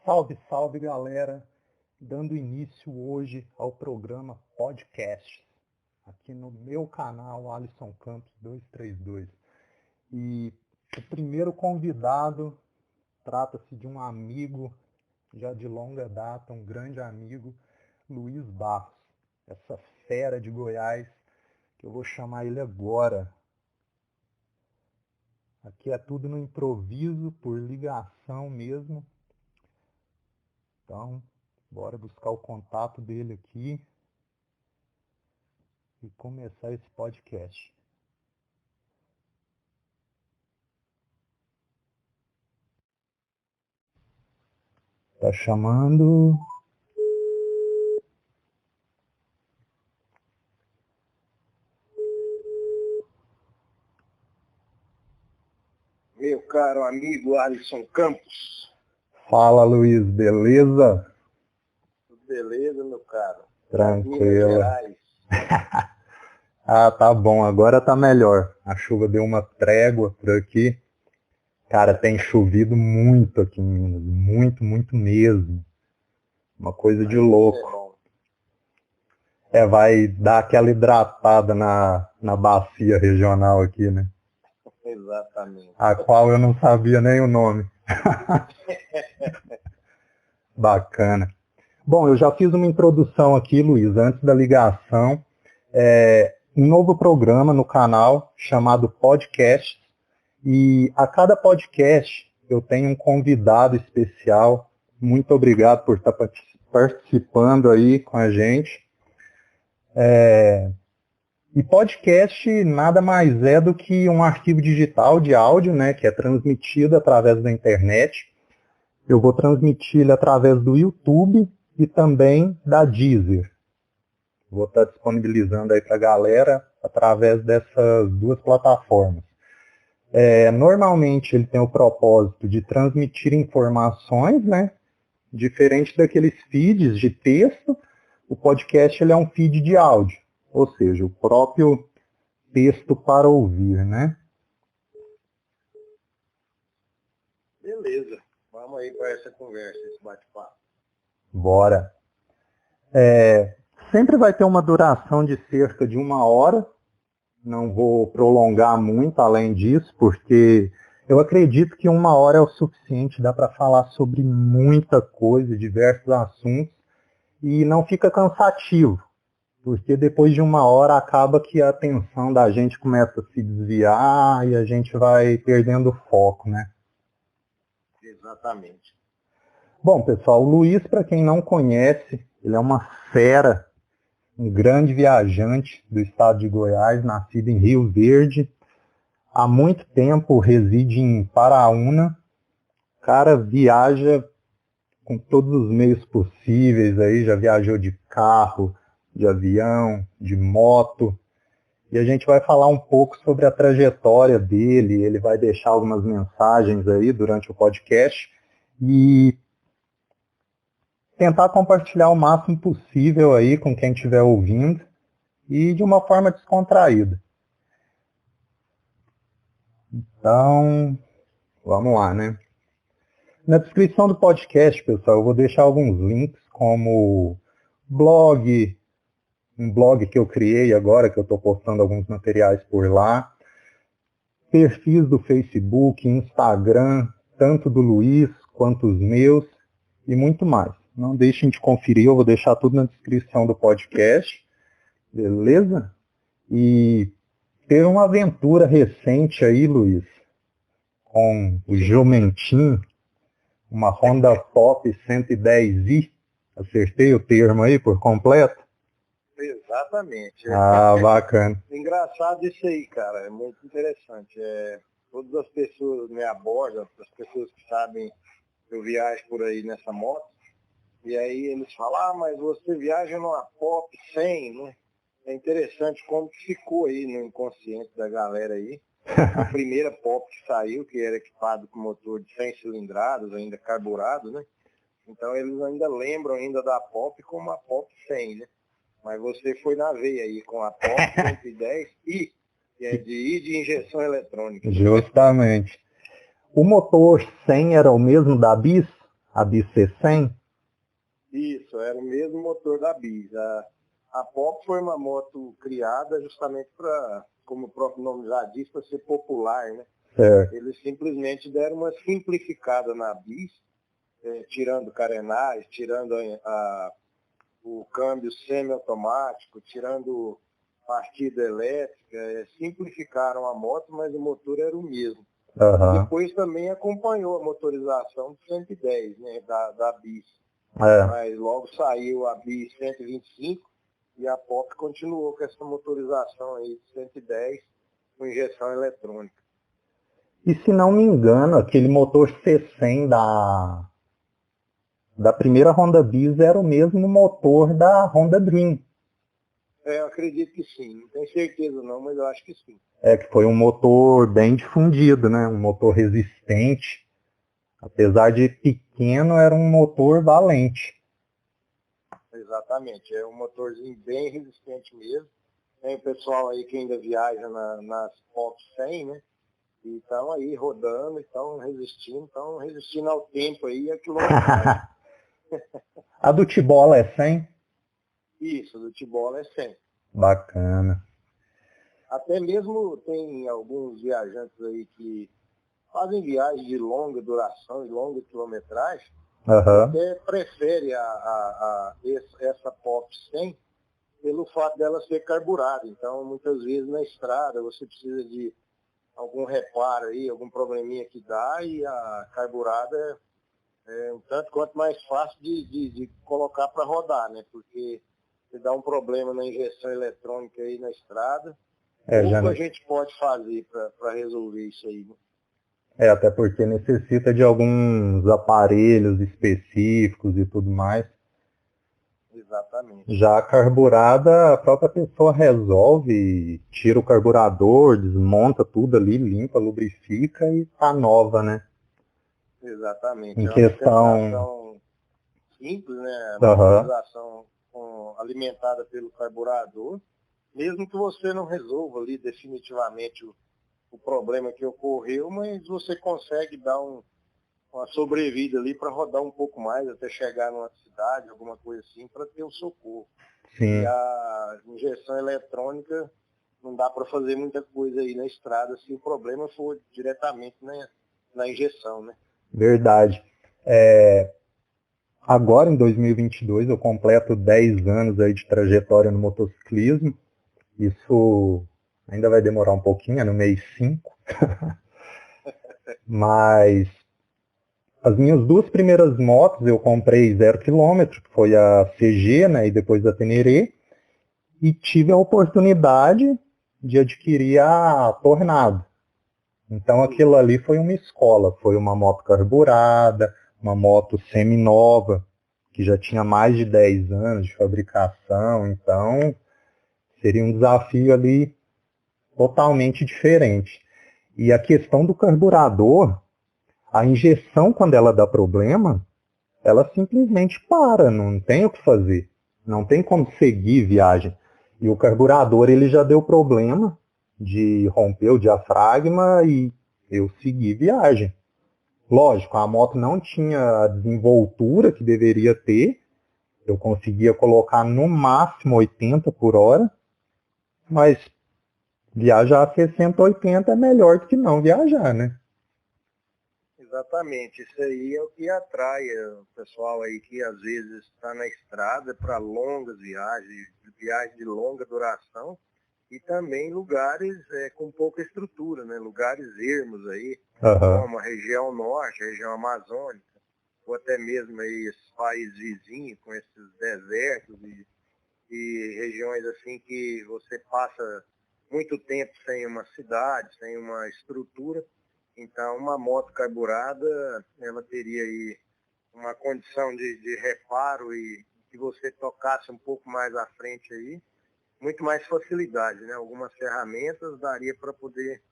Salve, salve galera! Dando início hoje ao programa Podcast, aqui no meu canal Alisson Campos 232. E o primeiro convidado trata-se de um amigo já de longa data, um grande amigo, Luiz Barros, essa fera de Goiás, que eu vou chamar ele agora. Aqui é tudo no improviso, por ligação mesmo. Então, bora buscar o contato dele aqui e começar esse podcast. Tá chamando. Meu caro amigo Alisson Campos. Fala, Luiz, beleza? Tudo beleza, meu caro? Tranquilo. Minas Gerais. Ah, tá bom, agora tá melhor. A chuva deu uma trégua por aqui. Cara, tem chovido muito aqui em Minas, muito mesmo. Uma coisa de louco. Vai dar aquela hidratada na bacia regional aqui, né? Exatamente. A qual eu não sabia nem o nome. Bacana. Bom, eu já fiz uma introdução aqui, Luiz, antes da ligação. Um novo programa no canal chamado Podcast. E a cada podcast eu tenho um convidado especial. Muito obrigado por estar participando aí com a gente. E podcast nada mais é do que um arquivo digital de áudio, né, que é transmitido através da internet. Eu vou transmitir ele através do YouTube e também da Deezer. Vou estar disponibilizando aí para a galera através dessas duas plataformas. Normalmente ele tem o propósito de transmitir informações, né? Diferente daqueles feeds de texto, o podcast ele é um feed de áudio, ou seja, o próprio texto para ouvir, né? Beleza, vamos aí para essa conversa, esse bate-papo. Bora! Sempre vai ter uma duração de cerca de 1 hora. Não vou prolongar muito além disso, porque eu acredito que 1 hora é o suficiente, dá para falar sobre muita coisa, diversos assuntos, e não fica cansativo, porque depois de 1 hora acaba que a atenção da gente começa a se desviar e a gente vai perdendo o foco, né? Exatamente. Bom, pessoal, o Luiz, para quem não conhece, ele é uma fera, um grande viajante do estado de Goiás, nascido em Rio Verde. Há muito tempo reside em Paraúna. O cara viaja com todos os meios possíveis, aí já viajou de carro, de avião, de moto. E a gente vai falar um pouco sobre a trajetória dele, ele vai deixar algumas mensagens aí durante o podcast e tentar compartilhar o máximo possível aí com quem estiver ouvindo e de uma forma descontraída. Então, vamos lá, né? Na descrição do podcast, pessoal, eu vou deixar alguns links como blog, um blog que eu criei agora, que eu estou postando alguns materiais por lá, perfis do Facebook, Instagram, tanto do Luiz quanto os meus e muito mais. Não deixem de conferir, eu vou deixar tudo na descrição do podcast, beleza? E teve uma aventura recente aí, Luiz, com o Jumentinho, uma Honda Pop 110i, acertei o termo aí por completo? Exatamente. Ah, bacana. Engraçado isso aí, cara, é muito interessante. Todas as pessoas me abordam, as pessoas que sabem que eu viajo por aí nessa moto, e aí eles falam, mas você viaja numa Pop 100, né? É interessante como que ficou aí no inconsciente da galera aí. A primeira Pop que saiu, que era equipado com motor de 100 cilindradas, ainda carburado, né? Então eles ainda lembram ainda da Pop como a Pop 100, né? Mas você foi na veia aí com a Pop 110 e de injeção eletrônica. Justamente. O motor 100 era o mesmo da Bis, A Bis C100? Isso, era o mesmo motor da Bis. A Pop foi uma moto criada justamente para, como o próprio nome já diz, para ser popular, né? Certo. Eles simplesmente deram uma simplificada na Bis, tirando carenagem, tirando o câmbio semiautomático, tirando partida elétrica, simplificaram a moto, mas o motor era o mesmo. Uhum. Depois também acompanhou a motorização de 110, né, da Bis. Mas logo saiu a Bis 125 e a Pop continuou com essa motorização aí de 110 com injeção eletrônica. E se não me engano, aquele motor C100 da primeira Honda Bis era o mesmo motor da Honda Dream. Eu acredito que sim, não tenho certeza não, mas eu acho que sim. Que foi um motor bem difundido, né? Um motor resistente. Apesar de pequeno, era um motor valente. Exatamente, é um motorzinho bem resistente mesmo. Tem o pessoal aí que ainda viaja nas Pop 100, né? E estão aí rodando, estão resistindo ao tempo aí, a quilometragem. A do Tibola é 100? Isso, do Tibola é 100. Bacana. Até mesmo tem alguns viajantes aí que fazem viagens de longa duração e longa quilometragem, até prefere essa Pop 100 pelo fato dela ser carburada. Então, muitas vezes na estrada você precisa de algum reparo aí, algum probleminha que dá, e a carburada é um tanto quanto mais fácil de colocar para rodar, né? Porque se dá um problema na injeção eletrônica aí na estrada, pouco a gente pode fazer para resolver isso aí, né? Até porque necessita de alguns aparelhos específicos e tudo mais. Exatamente. Já a carburada, a própria pessoa resolve, tira o carburador, desmonta tudo ali, limpa, lubrifica e tá nova, né? Exatamente. Em é uma questão simples, né? A motorização alimentada pelo carburador, mesmo que você não resolva ali definitivamente o problema que ocorreu, mas você consegue dar uma sobrevida ali para rodar um pouco mais até chegar numa cidade, alguma coisa assim, para ter o socorro. Sim. E a injeção eletrônica não dá para fazer muita coisa aí na estrada se o problema for diretamente na injeção, né? Verdade. Agora, em 2022, eu completo 10 anos aí de trajetória no motociclismo. Isso ainda vai demorar um pouquinho, é no mês 5. Mas as minhas duas primeiras motos eu comprei 0 km, que foi a CG, né, e depois a Teneré. E tive a oportunidade de adquirir a Tornado. Então aquilo ali foi uma escola, foi uma moto carburada, uma moto semi-nova, que já tinha mais de 10 anos de fabricação, então seria um desafio ali totalmente diferente. E a questão do carburador, a injeção quando ela dá problema, ela simplesmente para, não tem o que fazer, não tem como seguir viagem. E o carburador ele já deu problema de romper o diafragma e eu segui viagem. Lógico, a moto não tinha a desenvoltura que deveria ter, eu conseguia colocar no máximo 80 por hora, mas viajar a 60, 80 é melhor do que não viajar, né? Exatamente, isso aí é o que atrai o pessoal aí que às vezes está na estrada para longas viagens de longa duração, e também lugares com pouca estrutura, né? Lugares ermos aí, como a região norte, a região amazônica, ou até mesmo aí esses países vizinhos, com esses desertos e regiões assim que você passa muito tempo sem uma cidade, sem uma estrutura. Então, uma moto carburada, ela teria aí uma condição de reparo, e que você tocasse um pouco mais à frente aí, muito mais facilidade, né? Algumas ferramentas daria para poder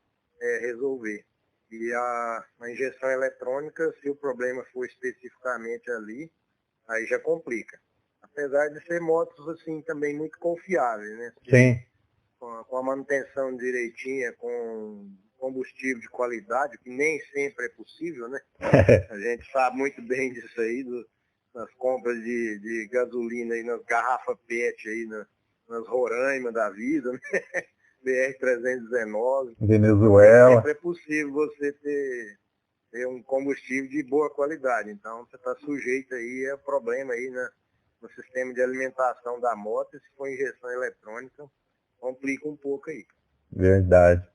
resolver. E a injeção eletrônica, se o problema for especificamente ali, aí já complica. Apesar de ser motos assim também muito confiáveis, né? Sim. Com a manutenção direitinha, com combustível de qualidade, que nem sempre é possível, né? A gente sabe muito bem disso aí, nas compras de gasolina aí, nas garrafas PET aí, nas Roraima da vida, né? BR-319. Venezuela. Nem sempre é possível você ter um combustível de boa qualidade. Então você está sujeito aí a problema aí no sistema de alimentação da moto, e se for injeção eletrônica, complica um pouco aí. Verdade.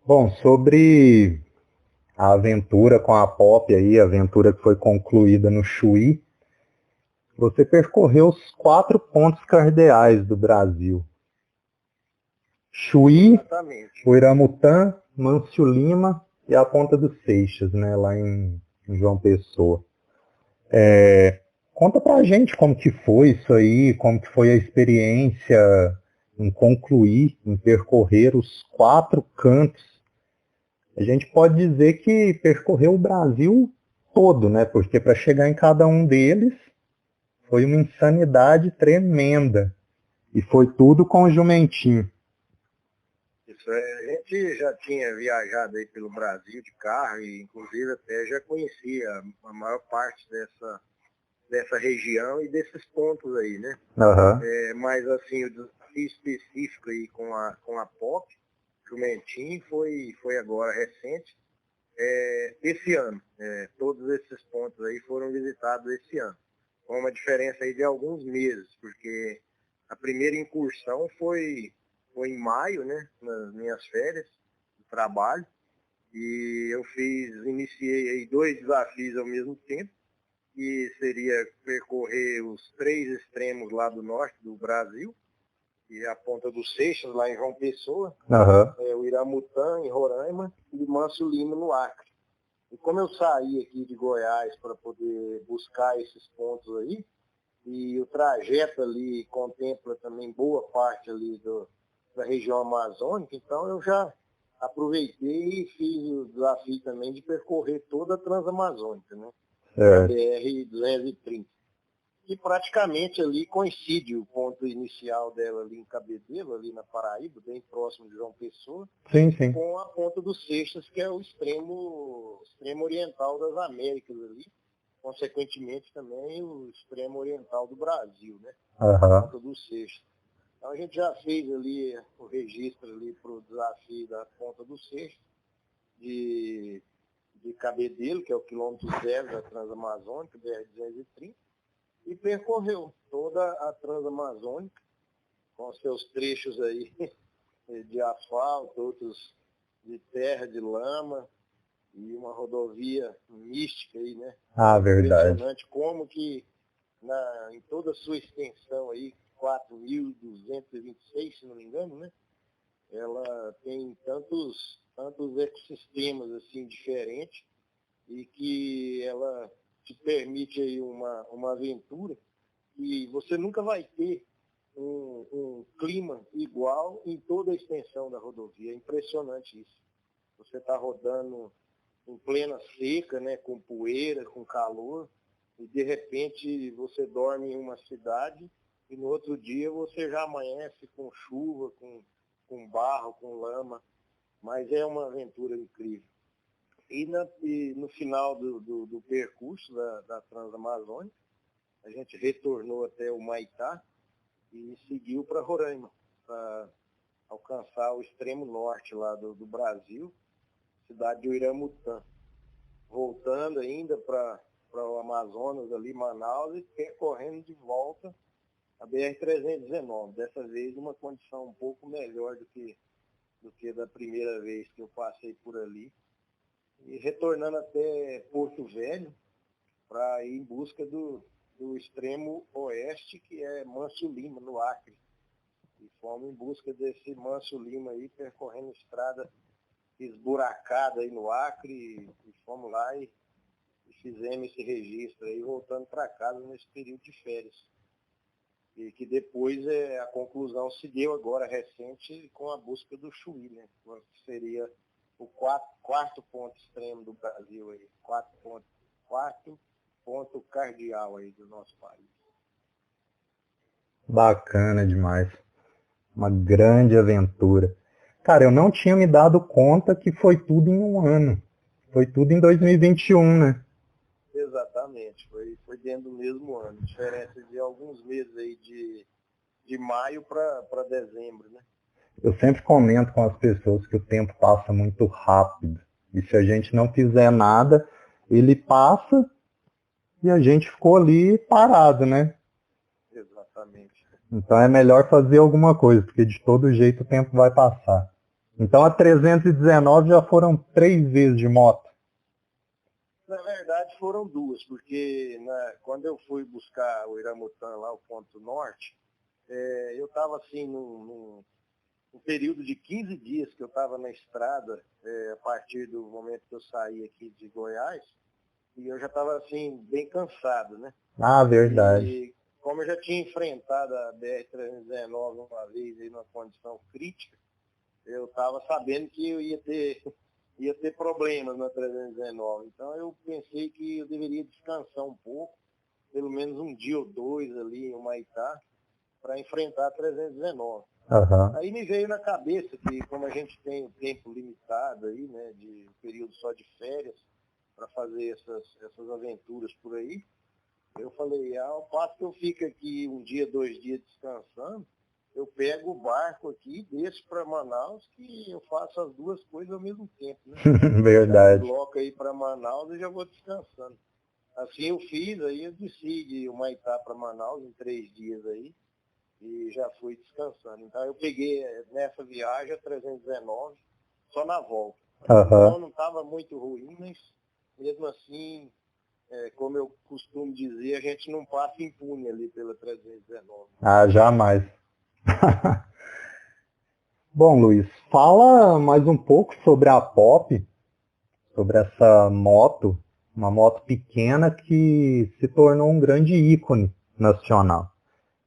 Bom, sobre a aventura com a Pop aí, a aventura que foi concluída no Chuí, você percorreu os 4 pontos cardeais do Brasil. Chuí, Exatamente. Oiramutã, Mâncio Lima e a Ponta dos Seixas, né, lá em João Pessoa. Conta pra gente como que foi isso aí, como que foi a experiência em concluir, em percorrer os 4 cantos. A gente pode dizer que percorreu o Brasil todo, né? Porque para chegar em cada um deles foi uma insanidade tremenda. E foi tudo com o jumentinho. Isso é, a gente já tinha viajado aí pelo Brasil de carro e inclusive até já conhecia a maior parte dessa região e desses pontos aí, né? Uhum. Mas assim, o desafio específico aí com a Pop, jumentinho, foi agora recente, esse ano. Todos esses pontos aí foram visitados esse ano. Com uma diferença aí de alguns meses, porque a primeira incursão foi em maio, né, nas minhas férias de trabalho, e eu iniciei aí 2 desafios ao mesmo tempo, que seria percorrer os 3 extremos lá do norte do Brasil, e a Ponta dos Seixas, lá em João Pessoa, o Iramutã, em Roraima, e Mâncio Lima, no Acre. E como eu saí aqui de Goiás para poder buscar esses pontos aí, e o trajeto ali contempla também boa parte ali da região amazônica, então eu já aproveitei e fiz o desafio também de percorrer toda a Transamazônica, né? A BR-230. Que praticamente ali coincide o ponto inicial dela ali em Cabedelo, ali na Paraíba, bem próximo de João Pessoa, sim, sim, com a Ponta dos Seixas, que é o extremo oriental das Américas ali, consequentemente também o extremo oriental do Brasil, né? Uhum. Ponta dos Seixas. Então a gente já fez ali o registro ali para o desafio da Ponta dos Seixas, de Cabedelo, que é o quilômetro 0 da Transamazônica, BR-230, e percorreu toda a Transamazônica, com seus trechos aí de asfalto, outros de terra, de lama, e uma rodovia mística aí, né? Verdade. Impressionante como que em toda a sua extensão aí, 4.226, se não me engano, né? Ela tem tantos ecossistemas assim diferentes, e que ela te permite aí uma aventura e você nunca vai ter um clima igual em toda a extensão da rodovia. É impressionante isso. Você está rodando em plena seca, né, com poeira, com calor, e de repente você dorme em uma cidade e no outro dia você já amanhece com chuva, com barro, com lama, mas é uma aventura incrível. E no final do percurso da Transamazônica, a gente retornou até o Maitá e seguiu para Roraima, para alcançar o extremo norte lá do Brasil, cidade de Uiramutã. Voltando ainda para o Amazonas, ali, Manaus, e percorrendo de volta a BR-319. Dessa vez, uma condição um pouco melhor do que da primeira vez que eu passei por ali. E retornando até Porto Velho, para ir em busca do extremo oeste, que é Mâncio Lima, no Acre. E fomos em busca desse Mâncio Lima aí, percorrendo estrada esburacada aí no Acre, e fomos lá e fizemos esse registro aí, voltando para casa nesse período de férias. E que depois a conclusão se deu agora recente com a busca do Chuí, né? Que seria o quarto ponto extremo do Brasil aí, quarto ponto cardeal aí do nosso país. Bacana demais. Uma grande aventura. Cara, eu não tinha me dado conta que foi tudo em um ano. Foi tudo em 2021, né? Exatamente, foi dentro do mesmo ano. Diferença de alguns meses aí de maio para dezembro, né? Eu sempre comento com as pessoas que o tempo passa muito rápido. E se a gente não fizer nada, ele passa e a gente ficou ali parado, né? Exatamente. Então é melhor fazer alguma coisa, porque de todo jeito o tempo vai passar. Então a 319 já foram 3 vezes de moto. Na verdade foram duas, porque quando eu fui buscar o Iramutã lá, o ponto norte, eu estava assim num período de 15 dias que eu estava na estrada, a partir do momento que eu saí aqui de Goiás, e eu já estava assim, bem cansado, né? Ah, verdade. E como eu já tinha enfrentado a BR-319 uma vez aí numa condição crítica, eu estava sabendo que eu ia ter problemas na 319. Então eu pensei que eu deveria descansar um pouco, pelo menos um dia ou dois ali em Humaitá, para enfrentar a 319. Uhum. Aí me veio na cabeça que, como a gente tem o tempo limitado aí, né, de período só de férias, para fazer essas aventuras por aí, eu falei, ao passo que eu fico aqui um dia, 2 dias descansando, eu pego o barco aqui, desço para Manaus, que eu faço as duas coisas ao mesmo tempo, né? Já Verdade. desloco aí para Manaus e já vou descansando. Assim eu fiz, aí eu desci de Humaitá para Manaus em 3 dias aí, e já fui descansando. Então eu peguei nessa viagem a 319, só na volta. Então Uhum. não estava muito ruim, mas mesmo assim, como eu costumo dizer, a gente não passa impune ali pela 319. Ah, jamais. Bom, Luiz, fala mais um pouco sobre a Pop, sobre essa moto, uma moto pequena que se tornou um grande ícone nacional.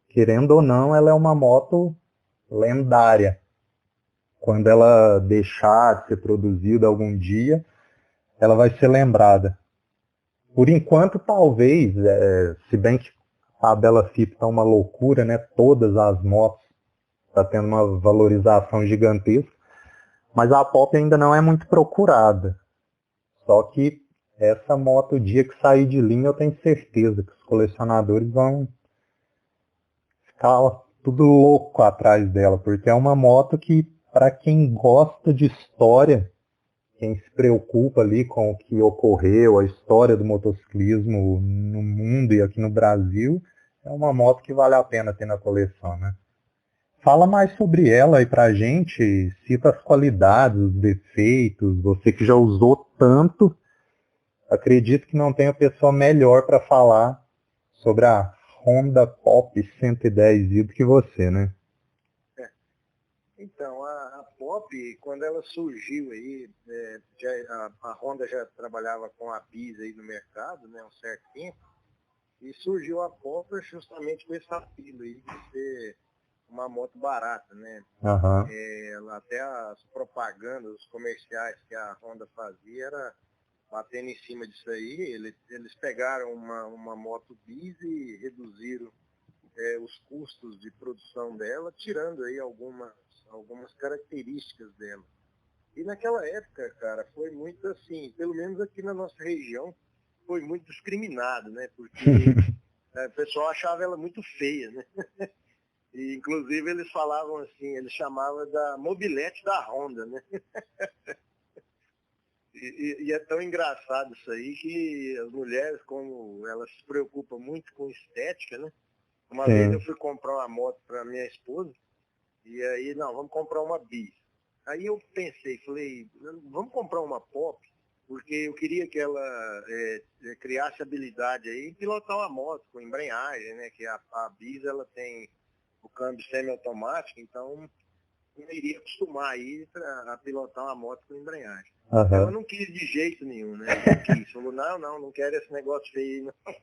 Querendo ou não, ela é uma moto lendária. Quando ela deixar de ser produzida algum dia, ela vai ser lembrada. Por enquanto, talvez, se bem que a Bela Fita está uma loucura, né? Todas as motos estão tendo uma valorização gigantesca, mas a Pop ainda não é muito procurada. Só que essa moto, o dia que sair de linha, eu tenho certeza que os colecionadores vão ficar tudo louco atrás dela, porque é uma moto que, para quem gosta de história, quem se preocupa ali com o que ocorreu, a história do motociclismo no mundo e aqui no Brasil, é uma moto que vale a pena ter na coleção, né? Fala mais sobre ela aí pra gente, cita as qualidades, os defeitos, você que já usou tanto, acredito que não tenha pessoa melhor para falar sobre a Honda Pop 110i do que você, né? Então, a Pop, quando ela surgiu aí, a Honda já trabalhava com a Bis aí no mercado, né, um certo tempo, e surgiu a Pop justamente com esse apelo aí de ser uma moto barata, né? Uhum. Até as propagandas, os comerciais que a Honda fazia era batendo em cima disso aí. Eles pegaram uma moto bis e reduziram os custos de produção dela, tirando aí algumas características dela. E naquela época, cara, foi muito assim, pelo menos aqui na nossa região, foi muito discriminado, né? Porque o pessoal achava ela muito feia, né? E, inclusive, eles falavam assim, eles chamavam da mobilete da Honda, né? E é tão engraçado isso aí que as mulheres, como elas se preocupam muito com estética, né? Uma vez eu fui comprar uma moto para minha esposa, e aí, não, vamos comprar uma Bis. Aí eu pensei, falei, vamos comprar uma Pop, porque eu queria que ela criasse habilidade aí em pilotar uma moto com embreagem, né? Que a Bis, ela tem o câmbio semiautomático, então eu iria acostumar aí a pilotar uma moto com embreagem. Uhum. Ela não quis de jeito nenhum, né? Não quis. Falou, não quero esse negócio feio, não.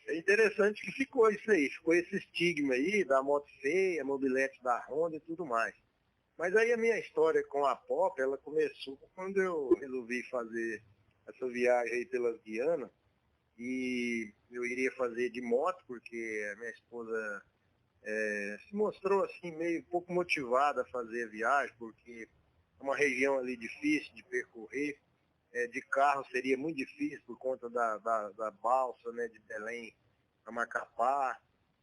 É interessante que ficou isso aí, ficou esse estigma aí da moto feia, mobilete da Honda e tudo mais. Mas aí a minha história com a Pop, ela começou quando eu resolvi fazer essa viagem aí pelas Guianas, e eu iria fazer de moto, porque a minha esposa se mostrou assim meio pouco motivada a fazer a viagem, porque é uma região ali difícil de percorrer, de carro seria muito difícil por conta da balsa, né, de Belém a Macapá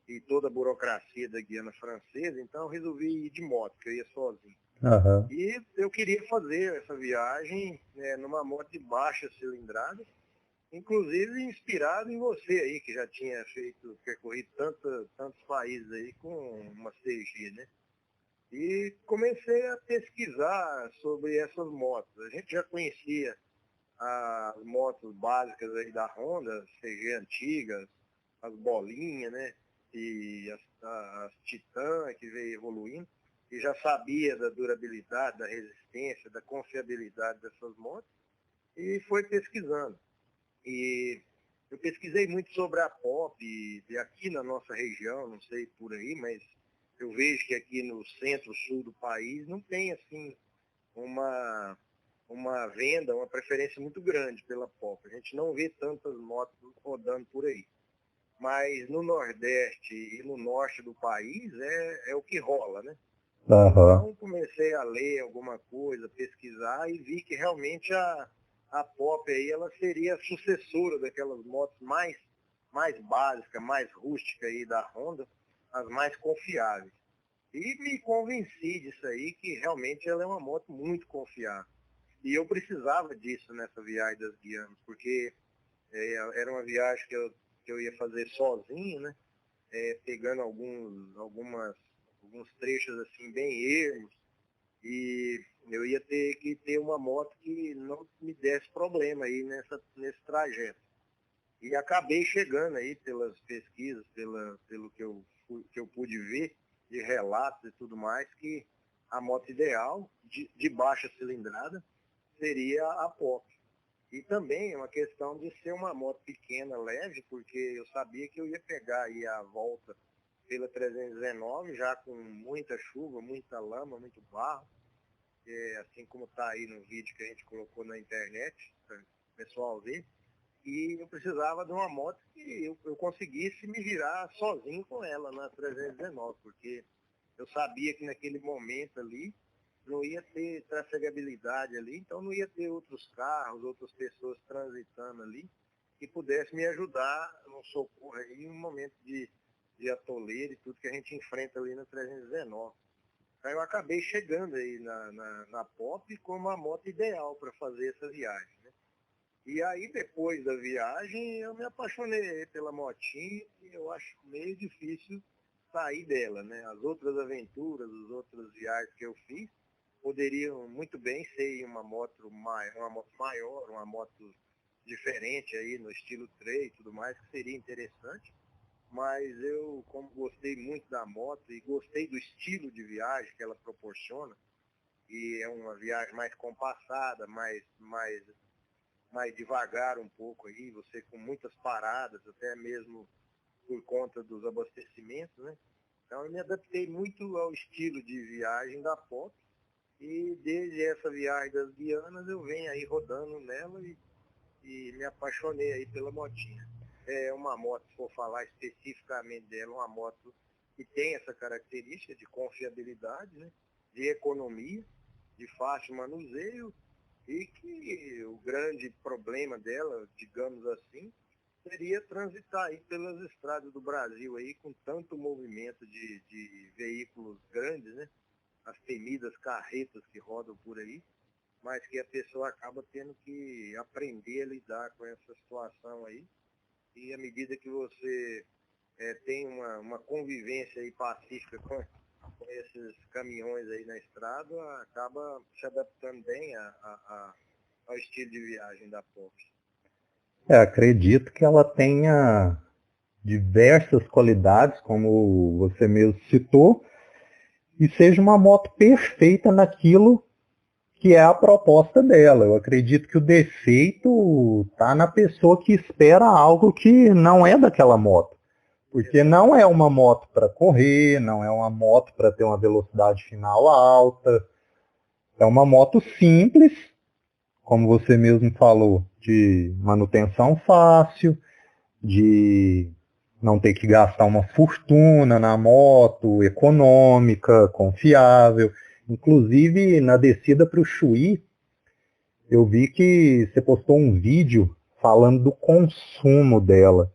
e toda a burocracia da Guiana Francesa, então eu resolvi ir de moto, que eu ia sozinho. Aham. E eu queria fazer essa viagem numa moto de baixa cilindrada, inclusive inspirado em você aí, que já tinha percorrido tantos países aí com uma CG, né? E comecei a pesquisar sobre essas motos. A gente já conhecia as motos básicas aí da Honda, as CG antigas, as bolinhas, né? E as Titan, que veio evoluindo. E já sabia da durabilidade, da resistência, da confiabilidade dessas motos. E foi pesquisando. E eu pesquisei muito sobre a Pop, e aqui na nossa região, não sei por aí, mas eu vejo que aqui no centro-sul do país não tem, assim, uma venda, uma preferência muito grande pela Pop. A gente não vê tantas motos rodando por aí. Mas no Nordeste e no Norte do país é o que rola, né? Aham. Então comecei a ler alguma coisa, pesquisar e vi que realmente a Pop aí, ela seria a sucessora daquelas motos mais básicas, mais rústicas aí da Honda, as mais confiáveis. E me convenci disso aí, que realmente ela é uma moto muito confiável. E eu precisava disso nessa viagem das Guianas, porque era uma viagem que eu ia fazer sozinho, né? Pegando alguns trechos assim bem ermos, e eu ia ter que ter uma moto que não me desse problema aí nesse trajeto. E acabei chegando aí pelas pesquisas, pelo que eu pude ver, de relatos e tudo mais, que a moto ideal, de baixa cilindrada, seria a Pop. E também é uma questão de ser uma moto pequena, leve, porque eu sabia que eu ia pegar aí a volta pela 319, já com muita chuva, muita lama, muito barro, assim como está aí no vídeo que a gente colocou na internet, para o pessoal ver. E eu precisava de uma moto que eu conseguisse me virar sozinho com ela na 319, porque eu sabia que naquele momento ali não ia ter trafegabilidade ali, então não ia ter outros carros, outras pessoas transitando ali, que pudesse me ajudar no socorro aí em um momento de atoleiro e tudo que a gente enfrenta ali na 319. Aí eu acabei chegando aí na Pop como a moto ideal para fazer essa viagem, né? E aí depois da viagem eu me apaixonei pela motinha e eu acho meio difícil sair dela, né? As outras aventuras, as outras viagens que eu fiz poderiam muito bem ser uma moto maior, uma moto diferente aí no estilo trail e tudo mais, que seria interessante. Mas eu, como gostei muito da moto e gostei do estilo de viagem que ela proporciona, e é uma viagem mais compassada, mais devagar um pouco aí, você com muitas paradas, até mesmo por conta dos abastecimentos, né? Então eu me adaptei muito ao estilo de viagem da Pop, e desde essa viagem das Guianas eu venho aí rodando nela e me apaixonei aí pela motinha. É uma moto, se for falar especificamente dela, uma moto que tem essa característica de confiabilidade, né? De economia, de fácil manuseio, e que o grande problema dela, digamos assim, seria transitar aí pelas estradas do Brasil aí com tanto movimento de veículos grandes, né? As temidas carretas que rodam por aí, mas que a pessoa acaba tendo que aprender a lidar com essa situação aí. E à medida que você tem uma convivência aí pacífica com esses caminhões aí na estrada, acaba se adaptando bem ao estilo de viagem da Porsche. Acredito que ela tenha diversas qualidades, como você mesmo citou, e seja uma moto perfeita naquilo que é a proposta dela. Eu acredito que o defeito está na pessoa que espera algo que não é daquela moto. Porque não é uma moto para correr, não é uma moto para ter uma velocidade final alta. É uma moto simples, como você mesmo falou, de manutenção fácil, de não ter que gastar uma fortuna na moto, econômica, confiável. Inclusive, na descida para o Chuí, eu vi que você postou um vídeo falando do consumo dela.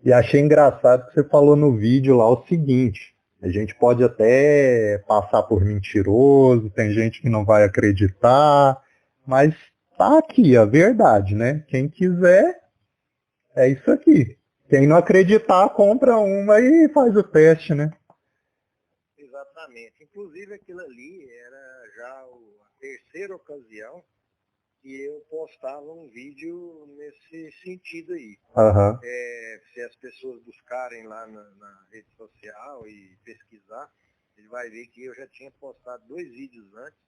E achei engraçado que você falou no vídeo lá o seguinte: a gente pode até passar por mentiroso, tem gente que não vai acreditar, mas tá aqui a verdade, né? Quem quiser, é isso aqui. Quem não acreditar, compra uma e faz o teste, né? Exatamente. Inclusive aquilo ali era já a terceira ocasião que eu postava um vídeo nesse sentido aí. Aham. Se as pessoas buscarem lá na rede social e pesquisar, ele vai ver que eu já tinha postado 2 vídeos antes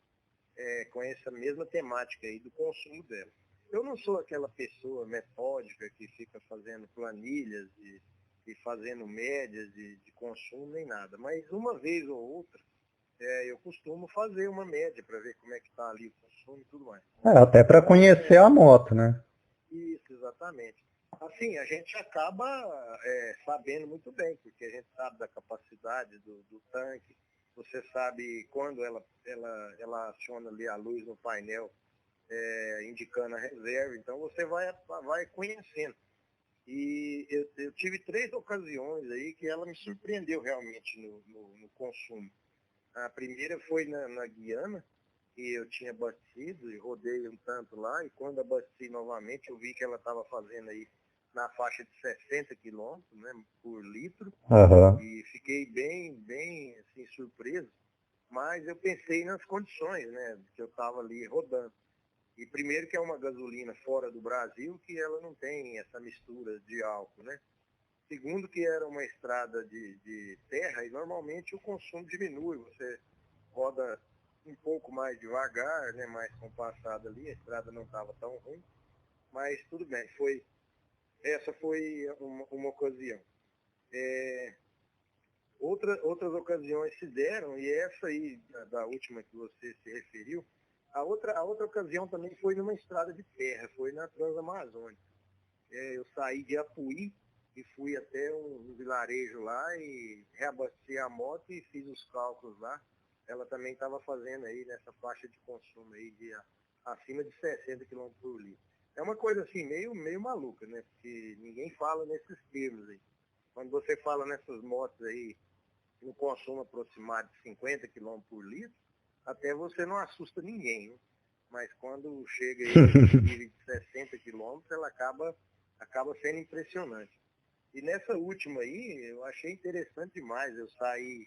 com essa mesma temática aí do consumo dela. Eu não sou aquela pessoa metódica que fica fazendo planilhas e fazendo médias de consumo nem nada, mas uma vez ou outra eu costumo fazer uma média para ver como é que está ali o consumo e tudo mais. Até para conhecer a moto, né? Isso, exatamente. Assim, a gente acaba sabendo muito bem, porque a gente sabe da capacidade do tanque, você sabe quando ela aciona ali a luz no painel, indicando a reserva, então você vai conhecendo. E eu tive 3 ocasiões aí que ela me surpreendeu realmente no consumo. A primeira foi na Guiana, que eu tinha abastecido e rodei um tanto lá, e quando abasteci novamente eu vi que ela estava fazendo aí na faixa de 60 quilômetros, né, por litro, Aham. e fiquei bem assim, surpreso, mas eu pensei nas condições, né, que eu estava ali rodando. E primeiro que é uma gasolina fora do Brasil, que ela não tem essa mistura de álcool, né? Segundo que era uma estrada de terra e normalmente o consumo diminui, você roda um pouco mais devagar, né, mais compassado ali, a estrada não estava tão ruim, mas tudo bem, essa foi uma ocasião. Outras ocasiões se deram, e essa aí, da última que você se referiu, a outra ocasião também foi numa estrada de terra, foi na Transamazônica. Eu saí de Apuí e fui até um vilarejo lá e reabasteci a moto e fiz os cálculos lá. Ela também estava fazendo aí nessa faixa de consumo aí de acima de 60 km por litro. É uma coisa assim meio maluca, né? Porque ninguém fala nesses termos aí. Quando você fala nessas motos aí, no consumo aproximado de 50 km por litro, até você não assusta ninguém, né? Mas quando chega aí nesse nível de 60 quilômetros, ela acaba sendo impressionante. E nessa última aí, eu achei interessante demais. Eu saí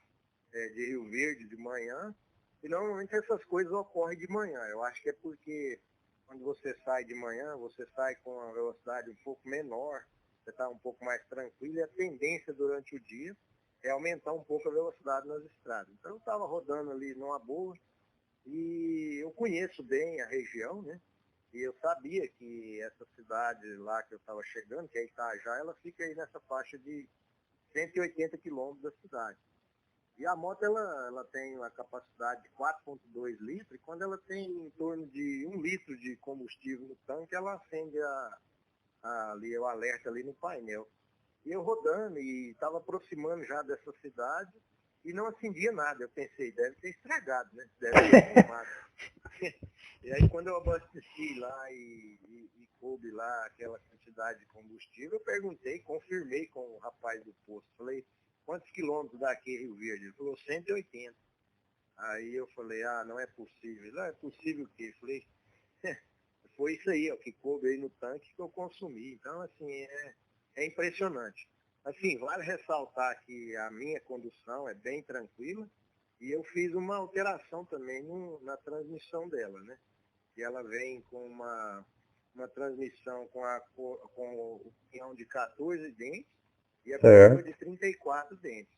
de Rio Verde de manhã, e normalmente essas coisas ocorrem de manhã. Eu acho que é porque quando você sai de manhã, você sai com uma velocidade um pouco menor, você está um pouco mais tranquilo, e a tendência durante o dia é aumentar um pouco a velocidade nas estradas. Então eu estava rodando ali numa boa, e eu conheço bem a região, né? E eu sabia que essa cidade lá que eu estava chegando, que é Itajá, ela fica aí nessa faixa de 180 quilômetros da cidade. E a moto, ela tem uma capacidade de 4,2 litros, e quando ela tem em torno de 1 litro de combustível no tanque, ela acende ali o alerta ali no painel. E eu rodando e estava aproximando já dessa cidade e não acendia nada. Eu pensei, deve ter estragado, né? Deve ter queimado. E aí quando eu abasteci lá e coube lá aquela quantidade de combustível, eu perguntei, confirmei com o rapaz do posto. Falei, quantos quilômetros daqui Rio Verde? Ele falou, 180. Aí eu falei, não é possível. Não, é possível o quê? Eu falei, foi isso aí, ó, que coube aí no tanque que eu consumi. Então, assim, é impressionante. Assim, vale ressaltar que a minha condução é bem tranquila e eu fiz uma alteração também na transmissão dela, né? E ela vem com uma transmissão com o pinhão de 14 dentes e a coroa de 34 dentes.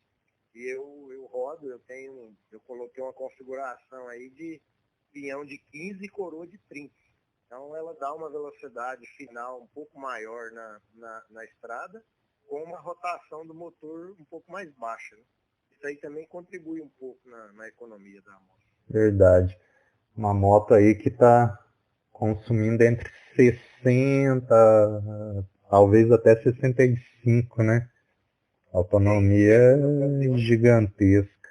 E eu rodo, eu coloquei uma configuração aí de pinhão de 15 e coroa de 30. Então ela dá uma velocidade final um pouco maior na estrada, com uma rotação do motor um pouco mais baixa, né? Isso aí também contribui um pouco na economia da moto. Verdade. Uma moto aí que está consumindo entre 60, talvez até 65, né? Autonomia gigantesca.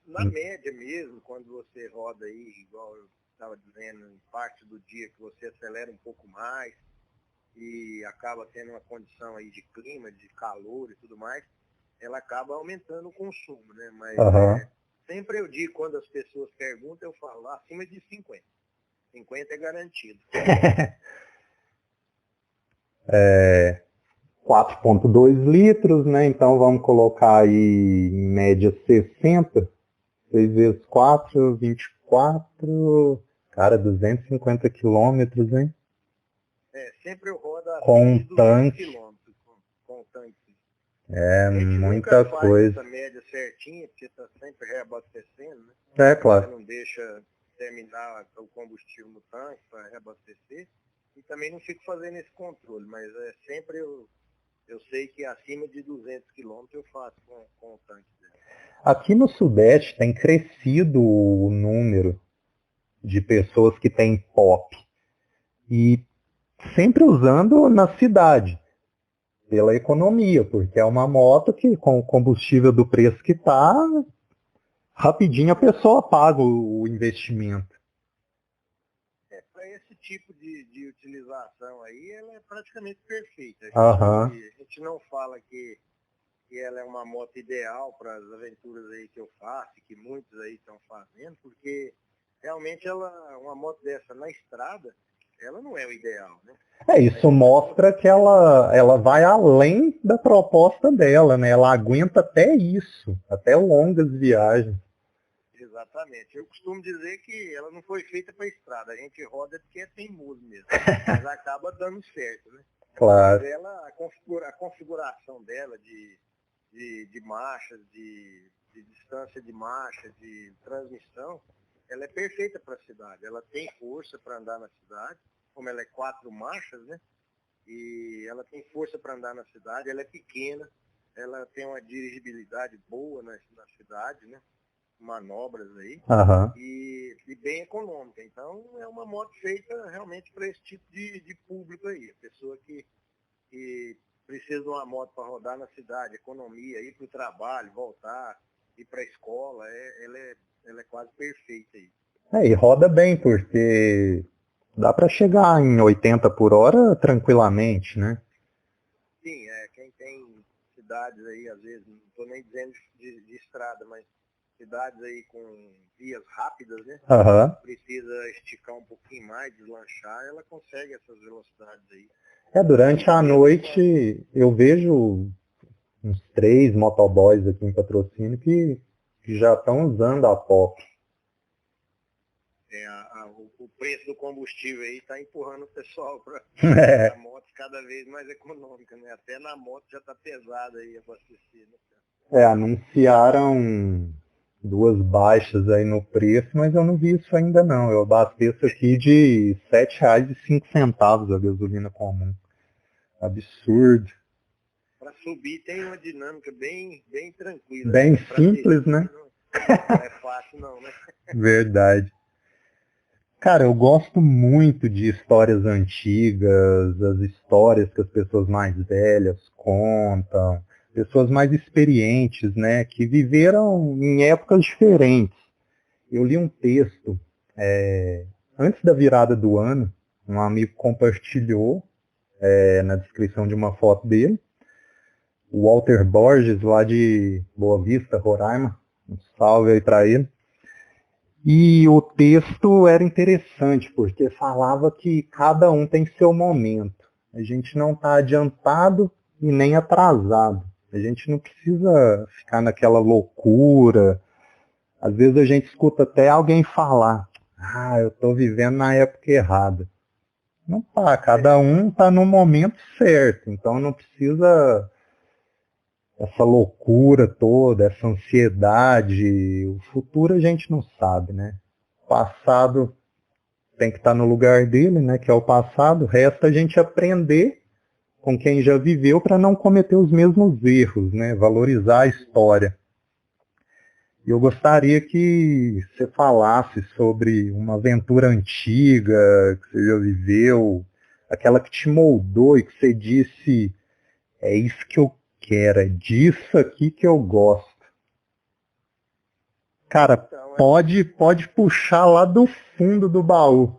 Na média mesmo, quando você roda aí, igual eu estava dizendo, em parte do dia que você acelera um pouco mais e acaba tendo uma condição aí de clima, de calor e tudo mais, ela acaba aumentando o consumo, né? Mas sempre eu digo, quando as pessoas perguntam, eu falo, acima de 50. 50 é garantido. 4,2 litros, né? Então vamos colocar aí em média 60. 6 vezes 4, 24. Cara, 250 quilômetros, hein? Sempre eu rodo com um tanque. quilômetros com o tanque. É muita coisa. Essa média certinha, porque está sempre reabastecendo, né? É, claro. Você não deixa terminar o combustível no tanque para reabastecer. E também não fico fazendo esse controle, mas sempre eu sei que acima de 200 quilômetros eu faço com o tanque dele. Aqui no Sudeste tem crescido o número de pessoas que têm POP. E sempre usando na cidade, pela economia, porque é uma moto que com o combustível do preço que está, rapidinho a pessoa paga o investimento. Para esse tipo de utilização aí, ela é praticamente perfeita. A gente não fala que ela é uma moto ideal para as aventuras aí que eu faço, que muitos aí estão fazendo, porque realmente uma moto dessa na estrada, ela não é o ideal, né? Isso mostra que ela vai além da proposta dela, né? Ela aguenta até isso, até longas viagens. Exatamente. Eu costumo dizer que ela não foi feita para estrada. A gente roda porque é teimoso mesmo. Mas acaba dando certo, né? Claro. Mas ela, a configuração dela de marchas, de distância de marcha, de transmissão, ela é perfeita para a cidade. Ela tem força para andar na cidade, como ela é 4 marchas, né? E ela tem força para andar na cidade, ela é pequena, ela tem uma dirigibilidade boa na cidade, né? Manobras aí, e bem econômica. Então é uma moto feita realmente para esse tipo de público aí, a pessoa que precisa de uma moto para rodar na cidade, economia, ir para o trabalho, voltar, ir para a escola, ela é quase perfeita aí. E roda bem, porque dá para chegar em 80 por hora tranquilamente, né? Sim, quem tem cidades aí, às vezes, não estou nem dizendo de estrada, mas cidades aí com vias rápidas, né? Precisa esticar um pouquinho mais, deslanchar, ela consegue essas velocidades aí. Durante a noite eu vejo uns 3 motoboys aqui em Patrocínio que já estão usando a POP. O preço do combustível aí está empurrando o pessoal para a moto cada vez mais econômica, né? Até na moto já está pesada aí abastecida. Anunciaram 2 baixas aí no preço, mas eu não vi isso ainda não. Eu abasteço aqui de R$ 7,05 a gasolina comum. Absurdo. Para subir tem uma dinâmica bem tranquila. Bem simples, né? Não é fácil não, né? Verdade. Cara, eu gosto muito de histórias antigas, as histórias que as pessoas mais velhas contam, pessoas mais experientes, né, que viveram em épocas diferentes. Eu li um texto antes da virada do ano, um amigo compartilhou na descrição de uma foto dele, o Walter Borges, lá de Boa Vista, Roraima, um salve aí para ele. E o texto era interessante, porque falava que cada um tem seu momento. A gente não está adiantado e nem atrasado. A gente não precisa ficar naquela loucura. Às vezes a gente escuta até alguém falar, eu estou vivendo na época errada. Não tá, cada um está no momento certo, então não precisa essa loucura toda, essa ansiedade. O futuro a gente não sabe, né? O passado tem que estar no lugar dele, né? Que é o passado. Resta a gente aprender com quem já viveu para não cometer os mesmos erros, né? Valorizar a história. E eu gostaria que você falasse sobre uma aventura antiga que você já viveu, aquela que te moldou e que você disse, é isso que eu paquera. Disso aqui que eu gosto. Cara, Então, pode puxar lá do fundo do baú.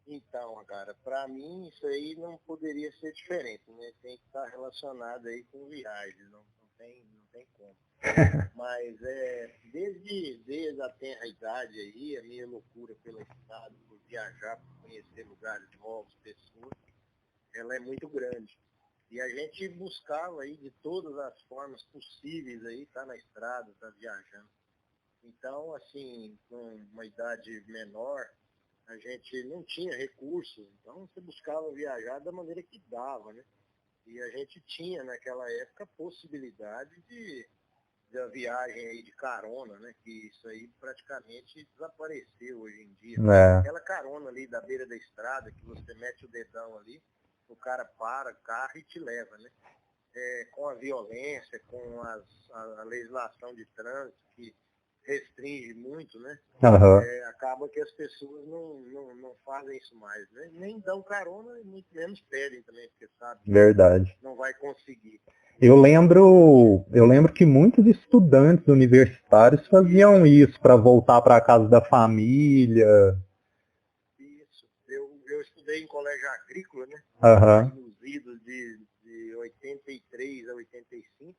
Então, cara, para mim isso aí não poderia ser diferente, né? Tem que estar relacionado aí com viagens, não tem como. Mas desde a tenra idade aí, a minha loucura pela estrada, por viajar, por conhecer lugares novos, pessoas, ela é muito grande. E a gente buscava aí de todas as formas possíveis aí, tá na estrada, tá viajando. Então, assim, com uma idade menor, a gente não tinha recursos, então você buscava viajar da maneira que dava, né? E a gente tinha naquela época a possibilidade da viagem aí de carona, né? Que isso aí praticamente desapareceu hoje em dia. É, Aquela carona ali da beira da estrada, que você mete o dedão ali, o cara para, carro e te leva, né? Com a violência, com a legislação de trânsito, que restringe muito, né? aham, Acaba que as pessoas não fazem isso mais, né? Nem dão carona e muito menos pedem também, porque sabe que verdade. não vai conseguir. Eu lembro que muitos estudantes universitários faziam isso para voltar para casa da família. Isso. Eu estudei em colégio agrícola, né? Aí Aham. nos idos de 83 a 85.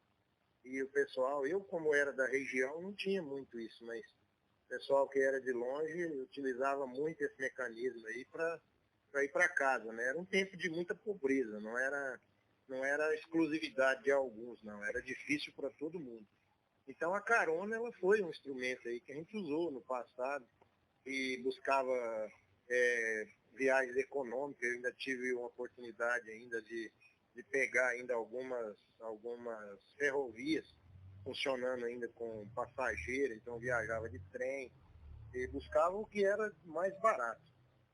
E o pessoal, eu como era da região, não tinha muito isso, mas o pessoal que era de longe utilizava muito esse mecanismo aí para ir para casa, né? Era um tempo de muita pobreza, não era exclusividade de alguns, não, era difícil para todo mundo. Então a carona ela foi um instrumento aí que a gente usou no passado e buscava viagens econômicas. Eu ainda tive uma oportunidade ainda de pegar ainda algumas ferrovias funcionando ainda com passageiro, então viajava de trem e buscava o que era mais barato.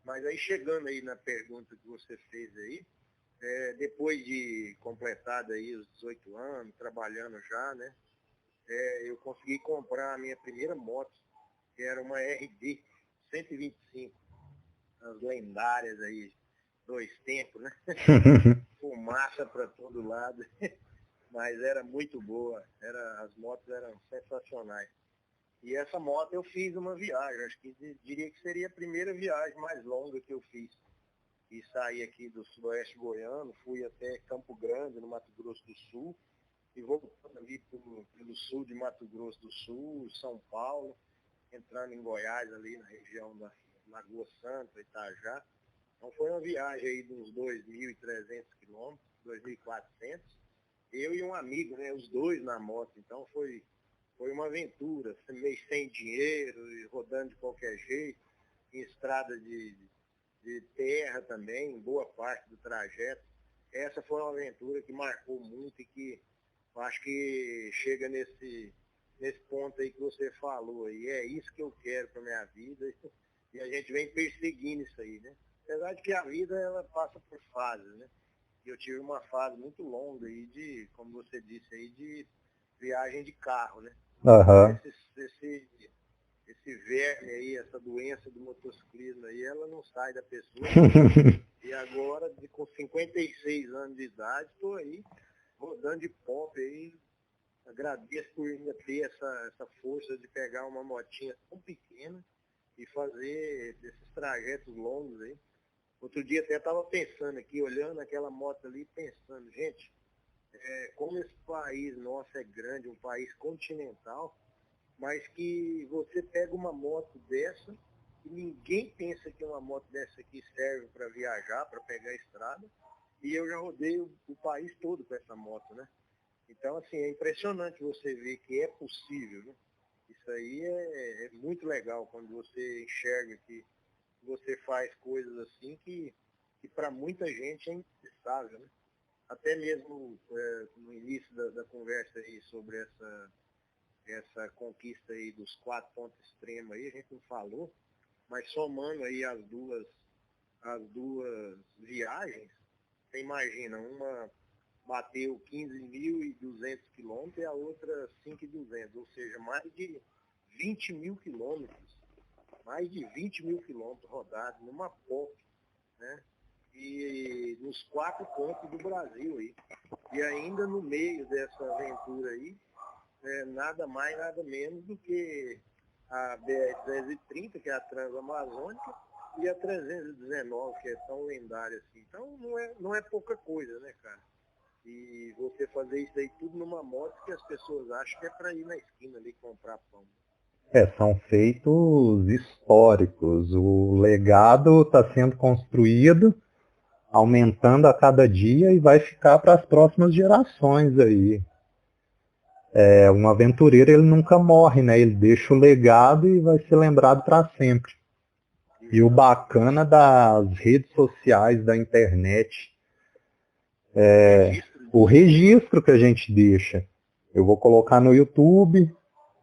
Mas aí chegando aí na pergunta que você fez aí, depois de completado aí os 18 anos, trabalhando já, né, eu consegui comprar a minha primeira moto, que era uma RD 125, as lendárias aí, dois tempos, né? Fumaça para todo lado, mas era muito boa, as motos eram sensacionais. E essa moto eu fiz uma viagem, acho que diria que seria a primeira viagem mais longa que eu fiz. E saí aqui do sudoeste goiano, fui até Campo Grande, no Mato Grosso do Sul, e voltando ali pelo sul de Mato Grosso do Sul, São Paulo, entrando em Goiás, ali na região da Lagoa Santa, Itajá. Então foi uma viagem aí de uns 2.300 quilômetros, 2.400. Eu e um amigo, né, os dois na moto. Então foi uma aventura, meio sem dinheiro, e rodando de qualquer jeito, em estrada de terra também, em boa parte do trajeto. Essa foi uma aventura que marcou muito e que eu acho que chega nesse ponto aí que você falou. E é isso que eu quero para minha vida. E a gente vem perseguindo isso aí, né? Apesar de que a vida ela passa por fases, né? E eu tive uma fase muito longa aí como você disse aí, de viagem de carro, né? Então Aham. esse verme aí, essa doença do motociclismo aí, ela não sai da pessoa, né? E agora, com 56 anos de idade, estou aí rodando de pop aí. Agradeço por ainda ter essa força de pegar uma motinha tão pequena e fazer esses trajetos longos aí. Outro dia até estava pensando aqui, olhando aquela moto ali, pensando, gente, como esse país nosso é grande, um país continental, mas que você pega uma moto dessa e ninguém pensa que uma moto dessa aqui serve para viajar, para pegar a estrada, e eu já rodei o país todo com essa moto, né? Então, assim, é impressionante você ver que é possível, né? Isso aí é muito legal quando você enxerga que você faz coisas assim que para muita gente é impensável, né? Até mesmo no início da conversa aí sobre essa conquista aí dos 4 pontos extremos aí, a gente não falou, mas somando aí as duas viagens, você imagina, uma bateu 15.200 quilômetros e a outra 5.200, ou seja, mais de 20 mil quilômetros, rodados numa POC, né? E nos 4 pontos do Brasil aí. E ainda no meio dessa aventura aí, nada mais, nada menos do que a BR-330, que é a Transamazônica, e a 319, que é tão lendária assim. Então não é pouca coisa, né, cara? E você fazer isso aí tudo numa moto que as pessoas acham que é para ir na esquina ali comprar pão. São feitos históricos. O legado está sendo construído, aumentando a cada dia e vai ficar para as próximas gerações aí. Um aventureiro, ele nunca morre, né? Ele deixa o legado e vai ser lembrado para sempre. E o bacana das redes sociais, da internet, o registro que a gente deixa. Eu vou colocar no YouTube,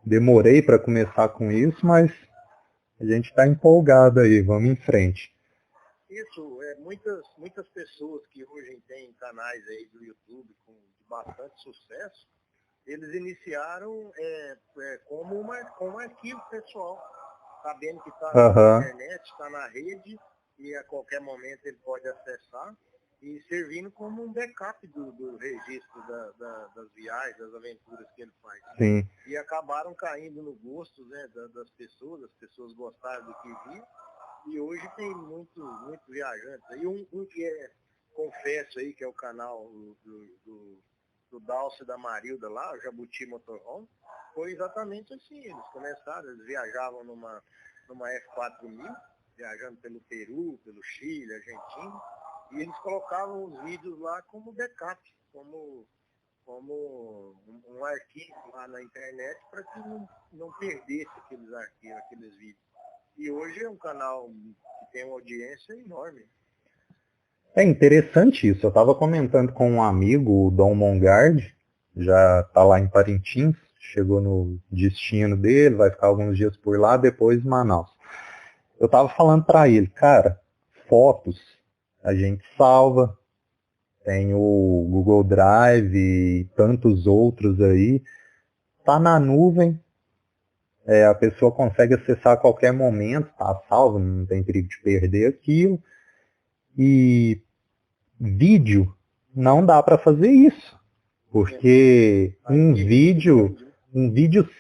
demorei para começar com isso, mas a gente está empolgado aí, vamos em frente. Isso, muitas pessoas que hoje têm canais aí do YouTube com bastante sucesso, eles iniciaram como um arquivo pessoal, sabendo que está na internet, está na rede, e a qualquer momento ele pode acessar, e servindo como um backup do registro das viagens, das aventuras que ele faz. Sim. E acabaram caindo no gosto, né, das pessoas, as pessoas gostaram do que viam, e hoje tem muito viajante. E um que confesso aí, que é o canal do Dalcio e da Marilda lá, o Jabuti Motorhome, foi exatamente assim. Eles começaram, eles viajavam numa F4000, viajando pelo Peru, pelo Chile, Argentina, e eles colocavam os vídeos lá como backup, como um arquivo lá na internet para que não perdesse aqueles arquivos, aqueles vídeos. E hoje é um canal que tem uma audiência enorme. É interessante isso. Eu estava comentando com um amigo, o Dom Mongard, já está lá em Parintins, chegou no destino dele, vai ficar alguns dias por lá, depois em Manaus. Eu estava falando para ele, cara, fotos a gente salva, tem o Google Drive e tantos outros aí, tá na nuvem, a pessoa consegue acessar a qualquer momento, tá salvo, não tem perigo de perder aquilo. E vídeo, não dá para fazer isso, porque um vídeo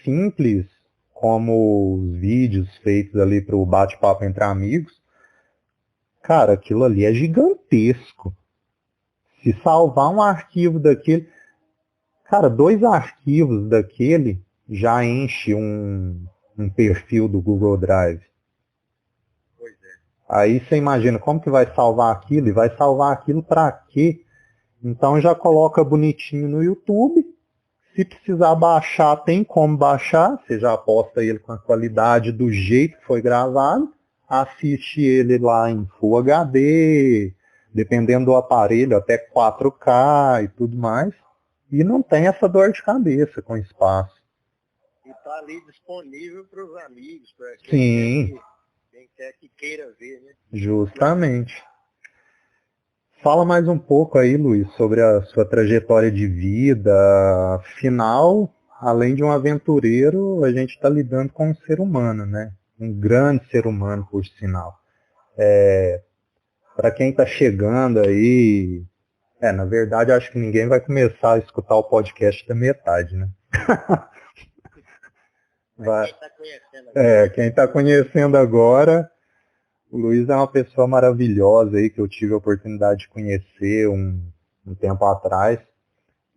simples, como os vídeos feitos ali para o bate-papo entre amigos, cara, aquilo ali é gigantesco. Se salvar um arquivo daquele, cara, 2 arquivos daquele já enche um perfil do Google Drive. Pois é. Aí você imagina como que vai salvar aquilo, e vai salvar aquilo para quê? Então já coloca bonitinho no YouTube. Se precisar baixar, tem como baixar. Você já posta ele com a qualidade do jeito que foi gravado. Assiste ele lá em Full HD, dependendo do aparelho, até 4K e tudo mais. E não tem essa dor de cabeça com espaço. E está ali disponível para os amigos, para quem quer que queira ver, né? Justamente. Fala mais um pouco aí, Luiz, sobre a sua trajetória de vida. Afinal, além de um aventureiro, a gente está lidando com um ser humano, né? Um grande ser humano, por sinal. Para quem está chegando aí, na verdade, acho que ninguém vai começar a escutar o podcast da metade, né? Quem está conhecendo agora, o Luiz é uma pessoa maravilhosa aí que eu tive a oportunidade de conhecer um tempo atrás.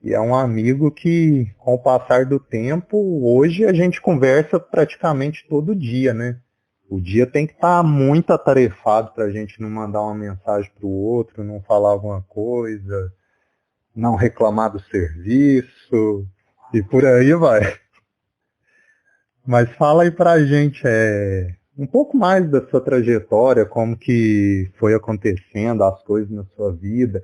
E é um amigo que, com o passar do tempo, hoje a gente conversa praticamente todo dia, né? O dia tem que estar muito atarefado para a gente não mandar uma mensagem para o outro, não falar alguma coisa, não reclamar do serviço e por aí vai. Mas fala aí pra gente um pouco mais da sua trajetória, como que foi acontecendo as coisas na sua vida.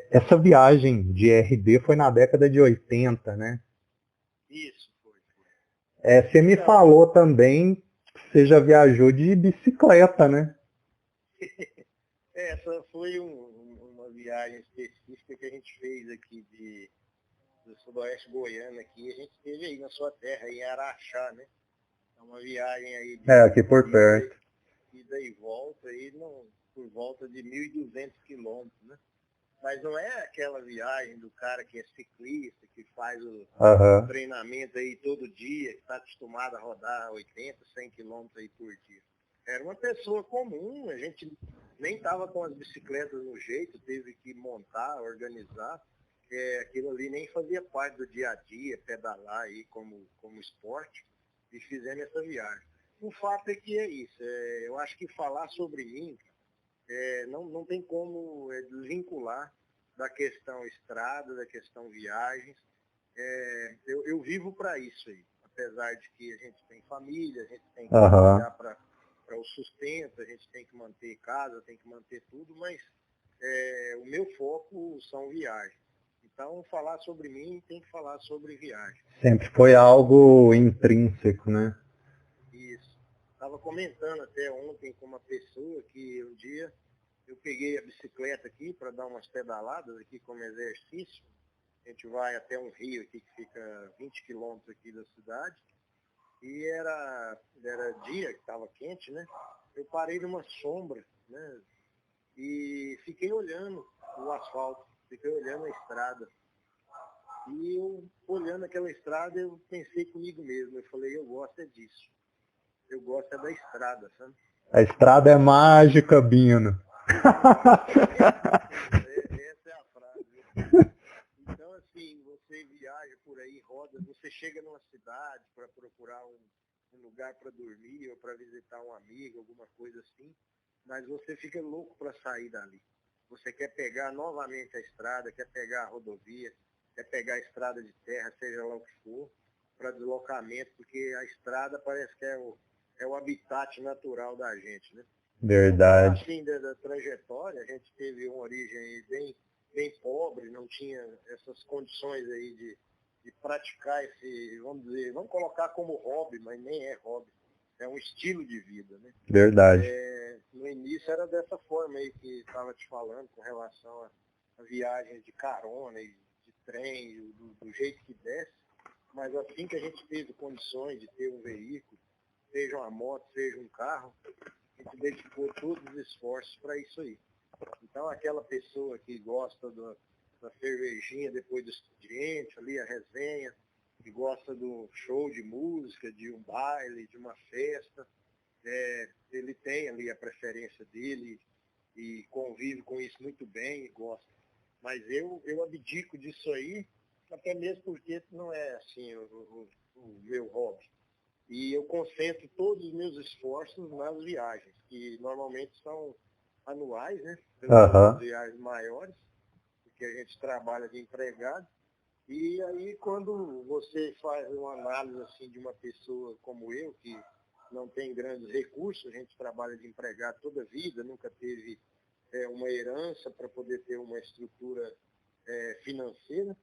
Essa viagem de RD foi na década de 80, né? Isso, foi. Você me falou também que você já viajou de bicicleta, né? Essa foi uma viagem específica que a gente fez aqui do sudoeste goiano aqui. A gente esteve aí na sua terra, em Araxá, né? É uma viagem aí aqui por perto. Ida e volta aí por volta de 1.200 quilômetros, né? Mas não é aquela viagem do cara que é ciclista, que faz o treinamento aí todo dia, que está acostumado a rodar 80, 100 quilômetros aí por dia. Era uma pessoa comum, a gente nem estava com as bicicletas no jeito, teve que montar, organizar. Aquilo ali nem fazia parte do dia a dia, pedalar aí como esporte, e fizemos essa viagem. O fato é que é isso, eu acho que falar sobre mim não tem como desvincular da questão estrada, da questão viagens. Eu vivo para isso aí, apesar de que a gente tem família, a gente tem que trabalhar para o sustento, a gente tem que manter casa, tem que manter tudo, mas o meu foco são viagens. Então, falar sobre mim tem que falar sobre viagem. Sempre foi algo intrínseco, né? Isso. Estava comentando até ontem com uma pessoa que um dia eu peguei a bicicleta aqui para dar umas pedaladas aqui como exercício. A gente vai até um rio aqui que fica 20 quilômetros aqui da cidade. E era dia que estava quente, né? Eu parei numa sombra, né? E fiquei olhando o asfalto, fiquei olhando a estrada. E eu, olhando aquela estrada, eu pensei comigo mesmo. Eu falei, eu gosto disso. Eu gosto da estrada, sabe? A estrada é mágica, Bino. Essa é a frase. Então, assim, você viaja por aí, roda, você chega numa cidade para procurar um lugar para dormir ou para visitar um amigo, alguma coisa assim, mas você fica louco para sair dali. Você quer pegar novamente a estrada, quer pegar a rodovia, quer pegar a estrada de terra, seja lá o que for, para deslocamento, porque a estrada parece que é o habitat natural da gente, né? Verdade. Assim, da trajetória, a gente teve uma origem aí bem pobre, não tinha essas condições aí de praticar esse, vamos colocar como hobby, mas nem é hobby, é um estilo de vida, né? Verdade. No início era dessa forma aí que estava te falando, com relação a viagens de carona e de trem, do jeito que desce, mas assim que a gente teve condições de ter um veículo, seja uma moto, seja um carro, a gente dedicou todos os esforços para isso aí. Então, aquela pessoa que gosta da cervejinha depois do expediente, ali a resenha, que gosta do show de música, de um baile, de uma festa, ele tem ali a preferência dele e convive com isso muito bem e gosta. Mas eu abdico disso aí, até mesmo porque não é assim o meu hobby. E eu concentro todos os meus esforços nas viagens, que normalmente são anuais, né? Pelas viagens maiores, porque a gente trabalha de empregado. E aí, quando você faz uma análise assim, de uma pessoa como eu, que não tem grandes recursos, a gente trabalha de empregado toda a vida, nunca teve uma herança para poder ter uma estrutura financeira.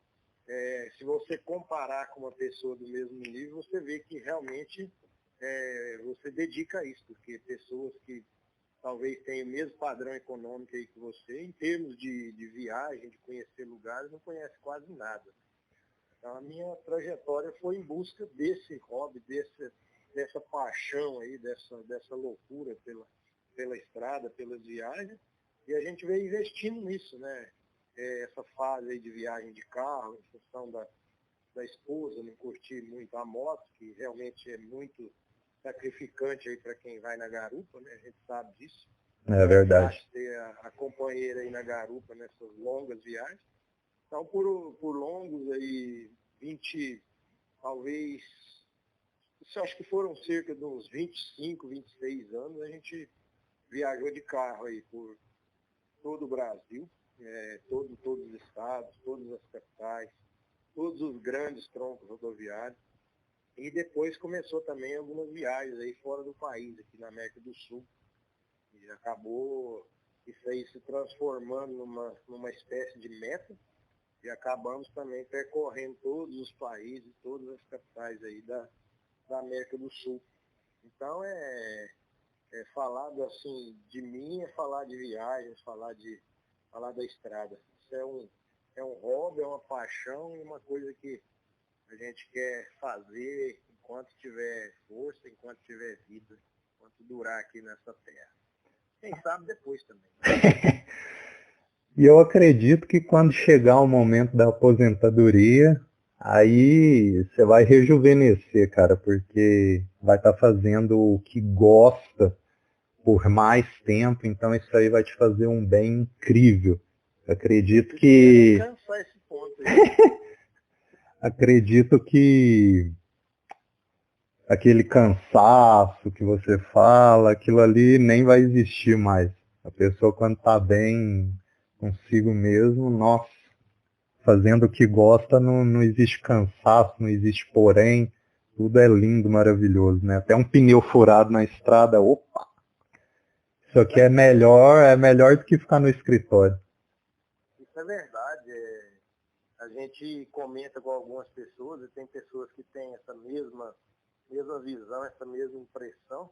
Se você comparar com uma pessoa do mesmo nível, você vê que realmente você dedica a isso, porque pessoas que talvez tenham o mesmo padrão econômico aí que você, em termos de viagem, de conhecer lugares, não conhece quase nada. Então, a minha trajetória foi em busca desse hobby, dessa paixão aí, dessa loucura pela estrada, pelas viagens, e a gente veio investindo nisso, né? Essa fase aí de viagem de carro, em função da esposa, não curtir muito a moto, que realmente é muito sacrificante aí para quem vai na garupa, né? A gente sabe disso. É verdade. É fácil ter a companheira aí na garupa nessas longas viagens. Então, por longos aí, 20, talvez, eu acho que foram cerca de uns 25, 26 anos, a gente viajou de carro aí por todo o Brasil, todos os estados, todas as capitais, todos os grandes troncos rodoviários. E depois começou também algumas viagens aí fora do país, aqui na América do Sul. E acabou isso aí se transformando numa espécie de meta. E acabamos também percorrendo todos os países, todas as capitais aí da América do Sul. Então, falar assim, de mim é falar de viagens, falar da estrada. Isso é um hobby, é uma paixão e uma coisa que a gente quer fazer enquanto tiver força, enquanto tiver vida, enquanto durar aqui nessa terra. Quem sabe depois também. E eu acredito que quando chegar o momento da aposentadoria, aí você vai rejuvenescer, cara, porque vai estar fazendo o que gosta por mais tempo, então isso aí vai te fazer um bem incrível. Acredito que. Alcançar esse ponto aí. Acredito que aquele cansaço que você fala, aquilo ali nem vai existir mais. A pessoa quando tá bem consigo mesmo, nossa, fazendo o que gosta, não existe cansaço, não existe porém, tudo é lindo, maravilhoso, né? Até um pneu furado na estrada, opa, isso aqui é melhor do que ficar no escritório. Isso é verdade. A gente comenta com algumas pessoas, e tem pessoas que têm essa mesma visão, essa mesma impressão.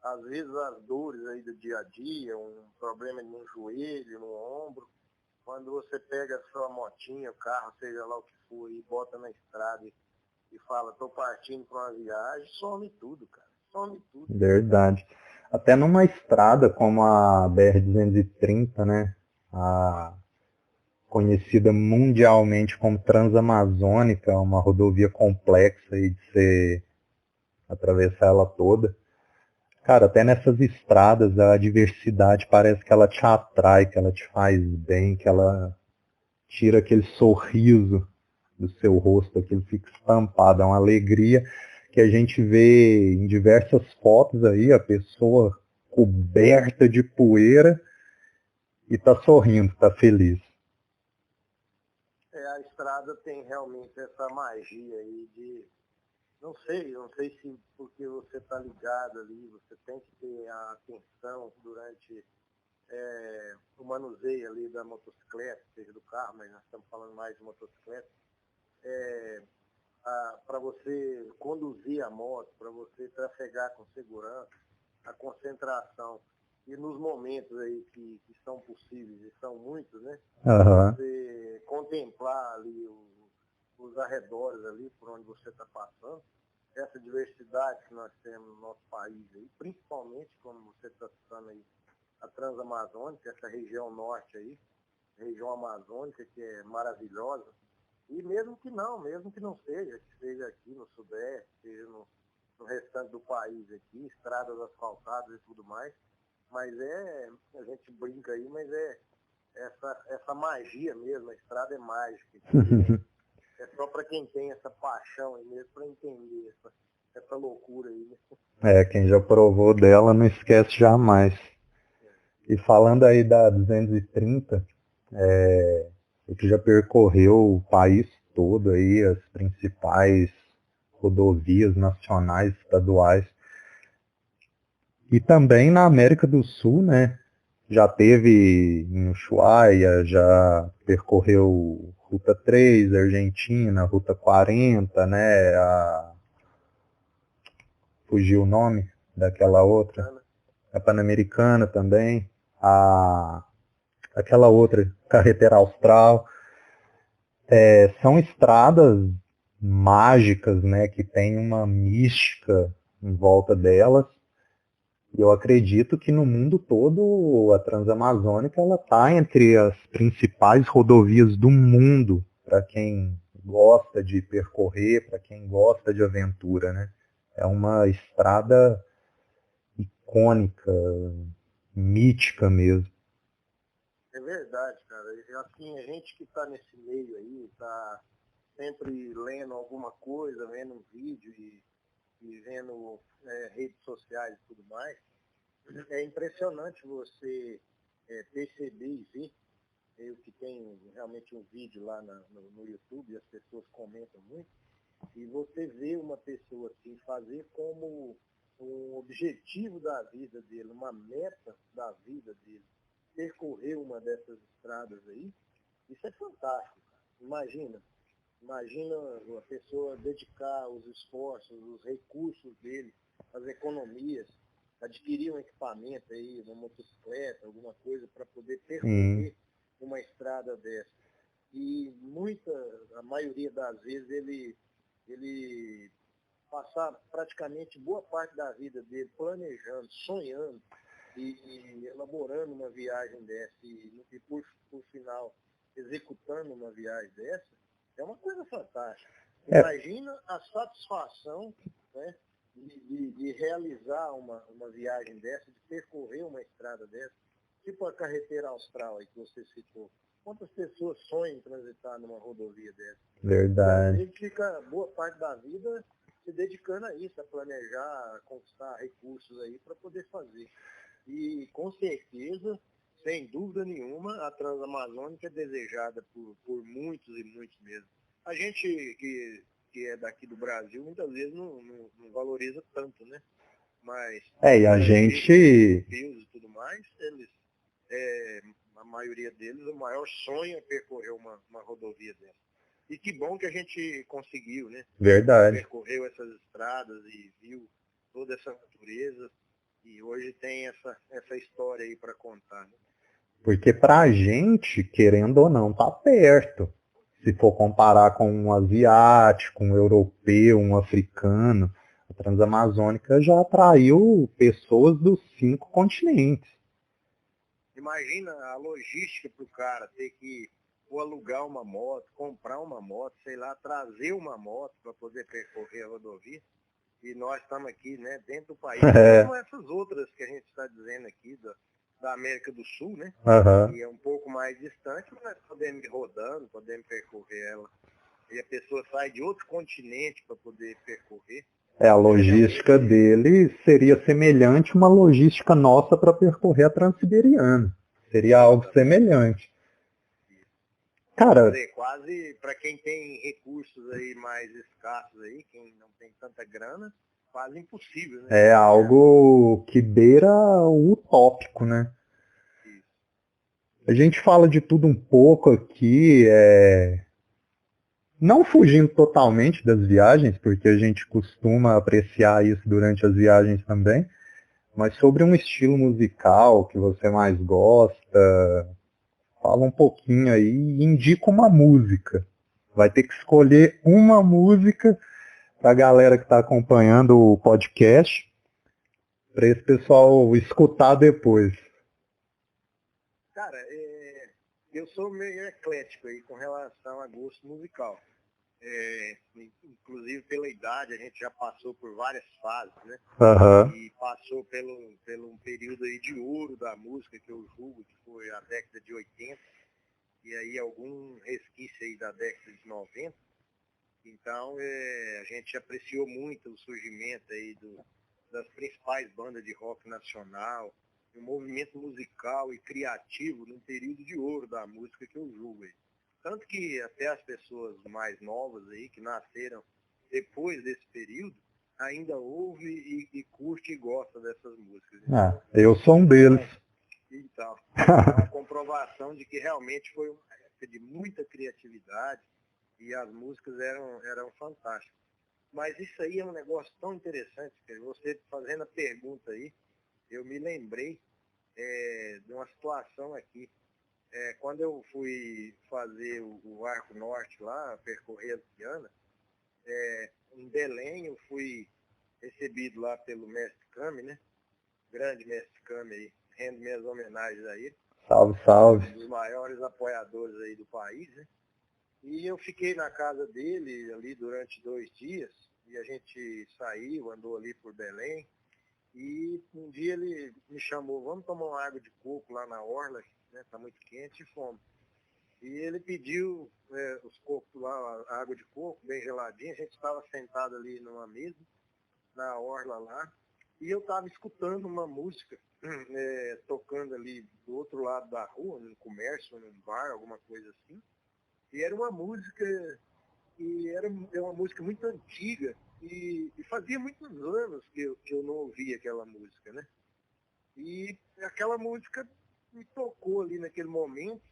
Às vezes as dores aí do dia a dia, um problema no joelho, no ombro, quando você pega a sua motinha, o carro, seja lá o que for, e bota na estrada e fala, estou partindo para uma viagem, some tudo, cara. Some tudo. Verdade. Até numa estrada como a BR-230, né? A conhecida mundialmente como Transamazônica, uma rodovia complexa aí de você atravessar ela toda. Cara, até nessas estradas a diversidade parece que ela te atrai, que ela te faz bem, que ela tira aquele sorriso do seu rosto, aquilo fica estampado, é uma alegria que a gente vê em diversas fotos aí, a pessoa coberta de poeira e tá sorrindo, tá feliz. A estrada tem realmente essa magia aí de, não sei se porque você está ligado ali, você tem que ter a atenção durante o manuseio ali da motocicleta, seja do carro, mas nós estamos falando mais de motocicleta, para você conduzir a moto, para você trafegar com segurança, a concentração. E nos momentos aí que são possíveis, e são muitos, né? Uhum. Você contemplar ali os arredores ali por onde você está passando, essa diversidade que nós temos no nosso país aí, principalmente, como você está citando aí, a Transamazônica, essa região norte aí, região amazônica, que é maravilhosa, e mesmo que não seja, que seja aqui no Sudeste, seja no restante do país aqui, estradas asfaltadas e tudo mais, mas a gente brinca aí, mas essa magia mesmo, a estrada é mágica. É só para quem tem essa paixão aí mesmo, para entender essa loucura aí. É, quem já provou dela não esquece jamais. E falando aí da 230, o que já percorreu o país todo aí, as principais rodovias nacionais, estaduais, e também na América do Sul, né? Já teve em Ushuaia, já percorreu Ruta 3, Argentina, Ruta 40, né? Fugiu o nome daquela outra. A Pan-Americana também. Aquela outra, Carretera Austral. São estradas mágicas, né? Que tem uma mística em volta delas. E eu acredito que no mundo todo a Transamazônica ela está entre as principais rodovias do mundo para quem gosta de percorrer, para quem gosta de aventura, né? É uma estrada icônica, mítica mesmo. É verdade, cara. E, assim, a gente que está nesse meio aí, está sempre lendo alguma coisa, vendo um vídeo e vendo redes sociais e tudo mais, é impressionante você perceber e ver. Eu que tenho realmente um vídeo lá no YouTube, e as pessoas comentam muito, e você vê uma pessoa assim fazer como um objetivo da vida dele, uma meta da vida dele, percorrer uma dessas estradas aí, isso é fantástico. Imagina a pessoa dedicar os esforços, os recursos dele, as economias, adquirir um equipamento aí, uma motocicleta, alguma coisa, para poder percorrer uma estrada dessa. E a maioria das vezes, ele passar praticamente boa parte da vida dele planejando, sonhando e elaborando uma viagem dessa e por final executando uma viagem dessa, é uma coisa fantástica. Imagina a satisfação, né, de realizar uma viagem dessa, de percorrer uma estrada dessa, tipo a carretera austral aí que você citou. Quantas pessoas sonham em transitar numa rodovia dessa? Verdade. A gente fica boa parte da vida se dedicando a isso, a planejar, a conquistar recursos aí para poder fazer. E com certeza, sem dúvida nenhuma, a Transamazônica é desejada por muitos e muitos mesmo. A gente que é daqui do Brasil muitas vezes não valoriza tanto, né? Mas e a gente... e tudo mais, eles, a maioria deles, o maior sonho é percorrer uma rodovia dessa. E que bom que a gente conseguiu, né? Verdade. Percorreu essas estradas e viu toda essa natureza. E hoje tem essa história aí para contar, né? Porque pra gente, querendo ou não, tá perto. Se for comparar com um asiático, um europeu, um africano, a Transamazônica já atraiu pessoas dos 5 continentes. Imagina a logística para o cara ter que ou alugar uma moto, comprar uma moto, sei lá, trazer uma moto para poder percorrer a rodovia. E nós estamos aqui, né, dentro do país, como essas outras que a gente está dizendo aqui, da América do Sul, né? E é um pouco mais distante, mas nós podemos ir rodando, podemos percorrer ela. E a pessoa sai de outro continente para poder percorrer. A logística dele seria semelhante a uma logística nossa para percorrer a Transiberiana. Seria algo semelhante. Cara, quer dizer, quase para quem tem recursos aí mais escassos aí, quem não tem tanta grana, quase impossível, né? É algo que beira o utópico, né? Isso. A gente fala de tudo um pouco aqui, não fugindo totalmente das viagens, porque a gente costuma apreciar isso durante as viagens também, mas sobre um estilo musical que você mais gosta, fala um pouquinho aí e indica uma música. Vai ter que escolher uma música para a galera que está acompanhando o podcast, para esse pessoal escutar depois. Cara, eu sou meio eclético aí com relação a gosto musical. Inclusive pela idade, a gente já passou por várias fases, né? E passou pelo um período aí de ouro da música, que eu julgo que foi a década de 80, e aí algum resquício aí da década de 90. Então, a gente apreciou muito o surgimento aí das principais bandas de rock nacional, um movimento musical e criativo num período de ouro da música que eu julgo aí. Tanto que até as pessoas mais novas aí, que nasceram depois desse período, ainda ouve e curte e gosta dessas músicas. Então, eu sou um deles. Então, é uma comprovação de que realmente foi uma época de muita criatividade e as músicas eram fantásticas. Mas isso aí é um negócio tão interessante, que você fazendo a pergunta aí, eu me lembrei de uma situação aqui. Quando eu fui fazer o Arco Norte lá, percorrer a Viana, em Belém eu fui recebido lá pelo mestre Kami, né? Grande mestre Kami aí, rendo minhas homenagens a ele. Salve, salve. Um dos maiores apoiadores aí do país, né? E eu fiquei na casa dele ali durante 2 dias, e a gente saiu, andou ali por Belém, e um dia ele me chamou, vamos tomar uma água de coco lá na orla, né? Tá muito quente, e fomos. E ele pediu os cocos lá, a água de coco, bem geladinha, a gente estava sentado ali numa mesa, na orla lá, e eu estava escutando uma música, tocando ali do outro lado da rua, num comércio, num bar, alguma coisa assim. E era uma música, era uma música muito antiga, e fazia muitos anos que eu não ouvia aquela música, né? E aquela música me tocou ali naquele momento,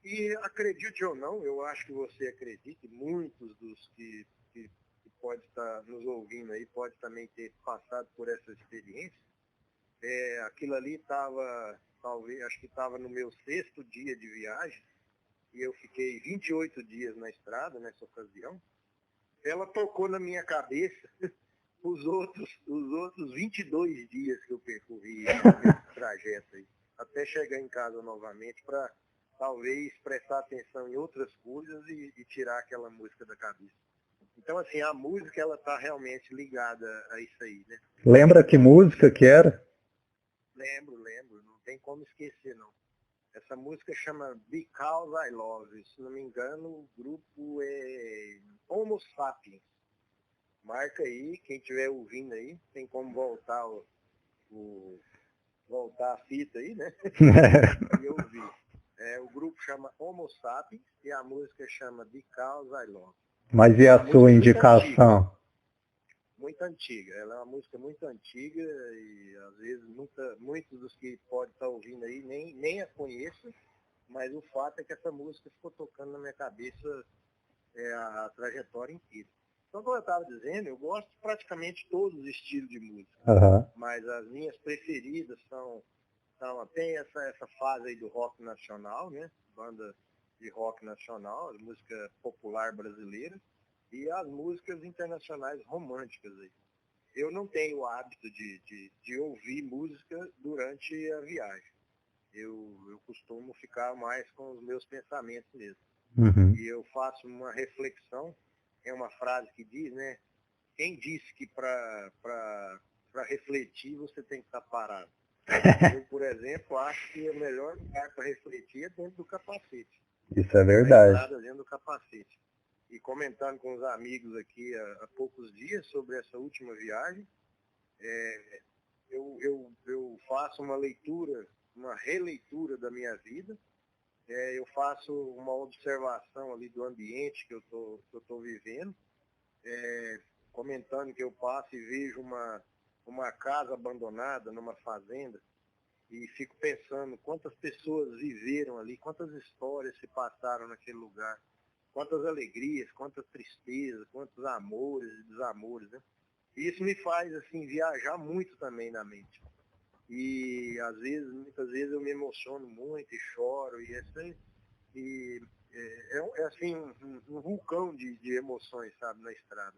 e acredite ou não, eu acho que você acredita, muitos dos que pode estar nos ouvindo aí, pode também ter passado por essa experiência. Aquilo ali estava, talvez, acho que estava no meu 6º dia de viagem, e eu fiquei 28 dias na estrada nessa ocasião. Ela tocou na minha cabeça os outros 22 dias que eu percorri esse trajeto aí, até chegar em casa novamente para talvez prestar atenção em outras coisas e tirar aquela música da cabeça. Então, assim, a música, ela tá realmente ligada a isso aí, né? Lembra que música que era? Lembro, não tem como esquecer, não. Essa música chama Because I Love You. Se não me engano, o grupo é Homo Sapiens. Marca aí, quem estiver ouvindo aí, tem como voltar voltar a fita aí, né? E ouvir. O grupo chama Homo Sapiens e a música chama Because I Love. Mas e a sua indicação? Muito antiga. Ela é uma música muito antiga e às vezes muitos dos que podem estar ouvindo aí nem a conheço, mas o fato é que essa música ficou tocando na minha cabeça a trajetória inteira. Então, como eu estava dizendo, eu gosto de praticamente todos os estilos de música, mas as minhas preferidas tem essa fase aí do rock nacional, né? Banda de rock nacional, música popular brasileira, e as músicas internacionais românticas aí. Eu não tenho o hábito de ouvir música durante a viagem. Eu costumo ficar mais com os meus pensamentos mesmo. Uhum. E eu faço uma reflexão, é uma frase que diz, né? Quem disse que para refletir você tem que estar parado? Eu, por exemplo, acho que o melhor lugar para refletir é dentro do capacete. Isso é verdade. Dentro do capacete. E comentando com os amigos aqui há poucos dias sobre essa última viagem, eu faço uma leitura, uma releitura da minha vida. Eu faço uma observação ali do ambiente que eu tô vivendo, comentando que eu passo e vejo uma casa abandonada numa fazenda e fico pensando quantas pessoas viveram ali, quantas histórias se passaram naquele lugar, quantas alegrias, quantas tristezas, quantos amores e desamores, né? E isso me faz, assim, viajar muito também na mente. E, muitas vezes eu me emociono muito e choro, é assim, um vulcão de emoções, sabe, na estrada.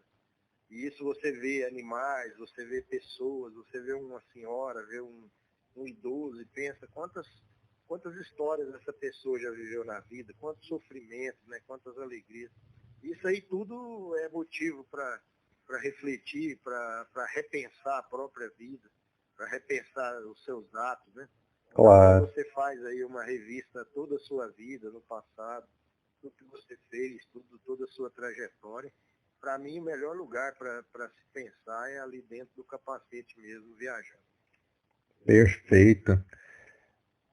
E isso você vê animais, você vê pessoas, você vê uma senhora, vê um idoso e pensa quantas histórias essa pessoa já viveu na vida, quantos sofrimentos, né, quantas alegrias. Isso aí tudo é motivo para refletir, para repensar a própria vida, para repensar os seus atos, né? Claro. Então, você faz aí uma revista toda a sua vida no passado, tudo que você fez, toda a sua trajetória. Para mim, o melhor lugar para se pensar é ali dentro do capacete mesmo, viajando. Perfeito.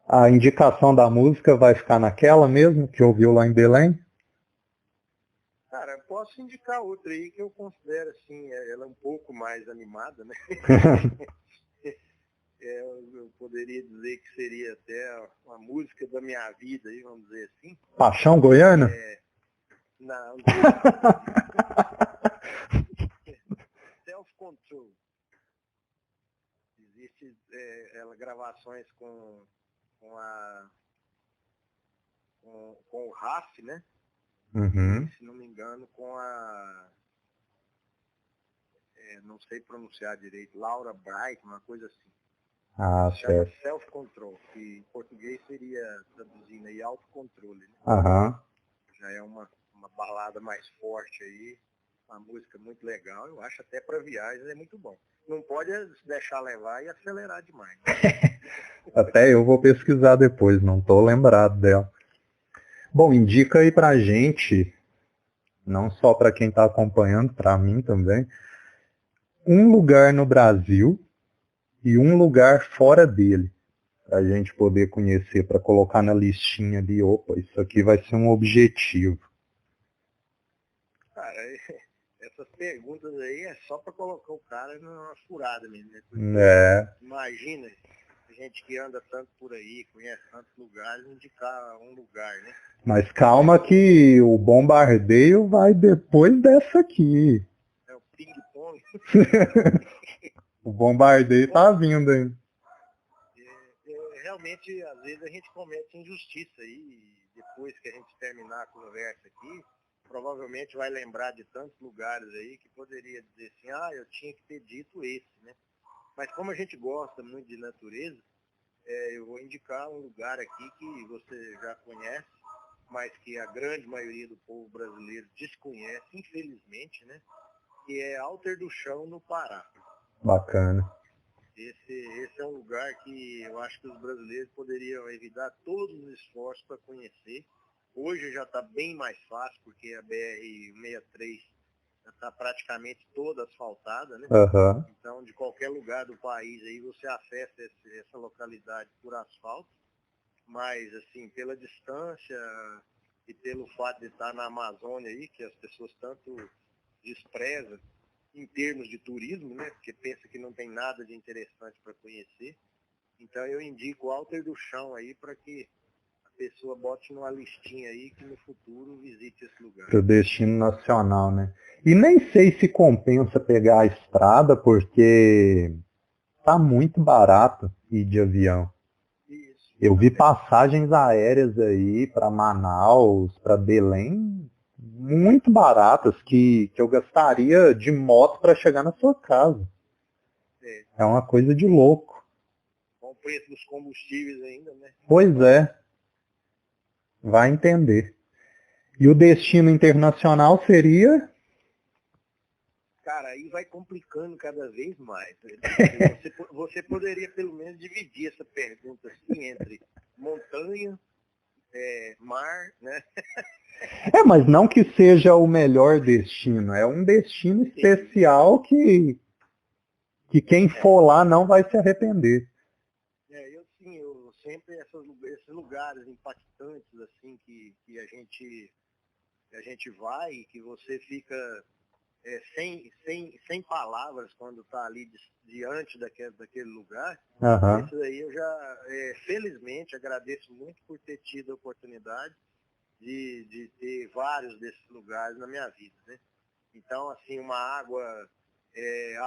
A indicação da música vai ficar naquela mesmo que ouviu lá em Belém? Cara, eu posso indicar outra aí que eu considero assim, ela é um pouco mais animada, né? Eu poderia dizer que seria até uma música da minha vida, aí, vamos dizer assim. Paixão Goiana? Não. Self-Control. Existe gravações com o Raf, né? Uhum. E, se não me engano, com não sei pronunciar direito, Laura Bright, uma coisa assim. Ah, Chama certo. Self-Control, que em português seria, traduzindo aí, autocontrole, né? Aham. Já é uma balada mais forte aí, uma música muito legal, eu acho até para viagens é muito bom. Não pode se deixar levar e acelerar demais. Até eu vou pesquisar depois, não estou lembrado dela. Bom, indica aí pra gente, não só para quem está acompanhando, para mim também, um lugar no Brasil e um lugar fora dele, para a gente poder conhecer, para colocar na listinha ali, opa, isso aqui vai ser um objetivo. Cara, essas perguntas aí é só para colocar o cara numa furada mesmo, né? Imagina, gente que anda tanto por aí, conhece tantos lugares, indicar um lugar, né? Mas calma que o bombardeio vai depois dessa aqui. É o ping-pong. O bombardeio tá vindo ainda. Realmente, às vezes a gente comete injustiça aí, e depois que a gente terminar a conversa aqui, provavelmente vai lembrar de tantos lugares aí que poderia dizer assim, eu tinha que ter dito esse, né? Mas como a gente gosta muito de natureza, eu vou indicar um lugar aqui que você já conhece, mas que a grande maioria do povo brasileiro desconhece, infelizmente, né? Que é Alter do Chão, no Pará. Bacana. Esse é um lugar que eu acho que os brasileiros poderiam evitar todos os esforços para conhecer. Hoje já está bem mais fácil, porque a BR-63 está praticamente toda asfaltada, né? Uhum. Então, de qualquer lugar do país aí você acessa essa localidade por asfalto, mas assim, pela distância e pelo fato de estar na Amazônia aí, que as pessoas tanto desprezam em termos de turismo, né? Porque pensa que não tem nada de interessante para conhecer. Então eu indico o Alter do Chão aí para que a pessoa bote numa listinha aí que no futuro visite esse lugar. Para o destino nacional, né? E nem sei se compensa pegar a estrada, porque tá muito barato ir de avião. Isso. Eu vi passagens aéreas aí para Manaus, para Belém, muito baratas, que eu gastaria de moto para chegar na sua casa. É uma coisa de louco. Com o preço dos combustíveis ainda, né? Pois é. Vai entender. E o destino internacional seria? Cara, aí vai complicando cada vez mais. Você poderia pelo menos dividir essa pergunta assim entre montanha, mar, né? Mas não que seja o melhor destino. É um destino especial que quem for lá não vai se arrepender. Eu sempre esses lugares impactantes assim que a gente vai e que você fica sem palavras quando está ali diante daquele lugar. Uhum. Isso aí eu já, felizmente, agradeço muito por ter tido a oportunidade de ter vários desses lugares na minha vida, né? Então, assim, uma água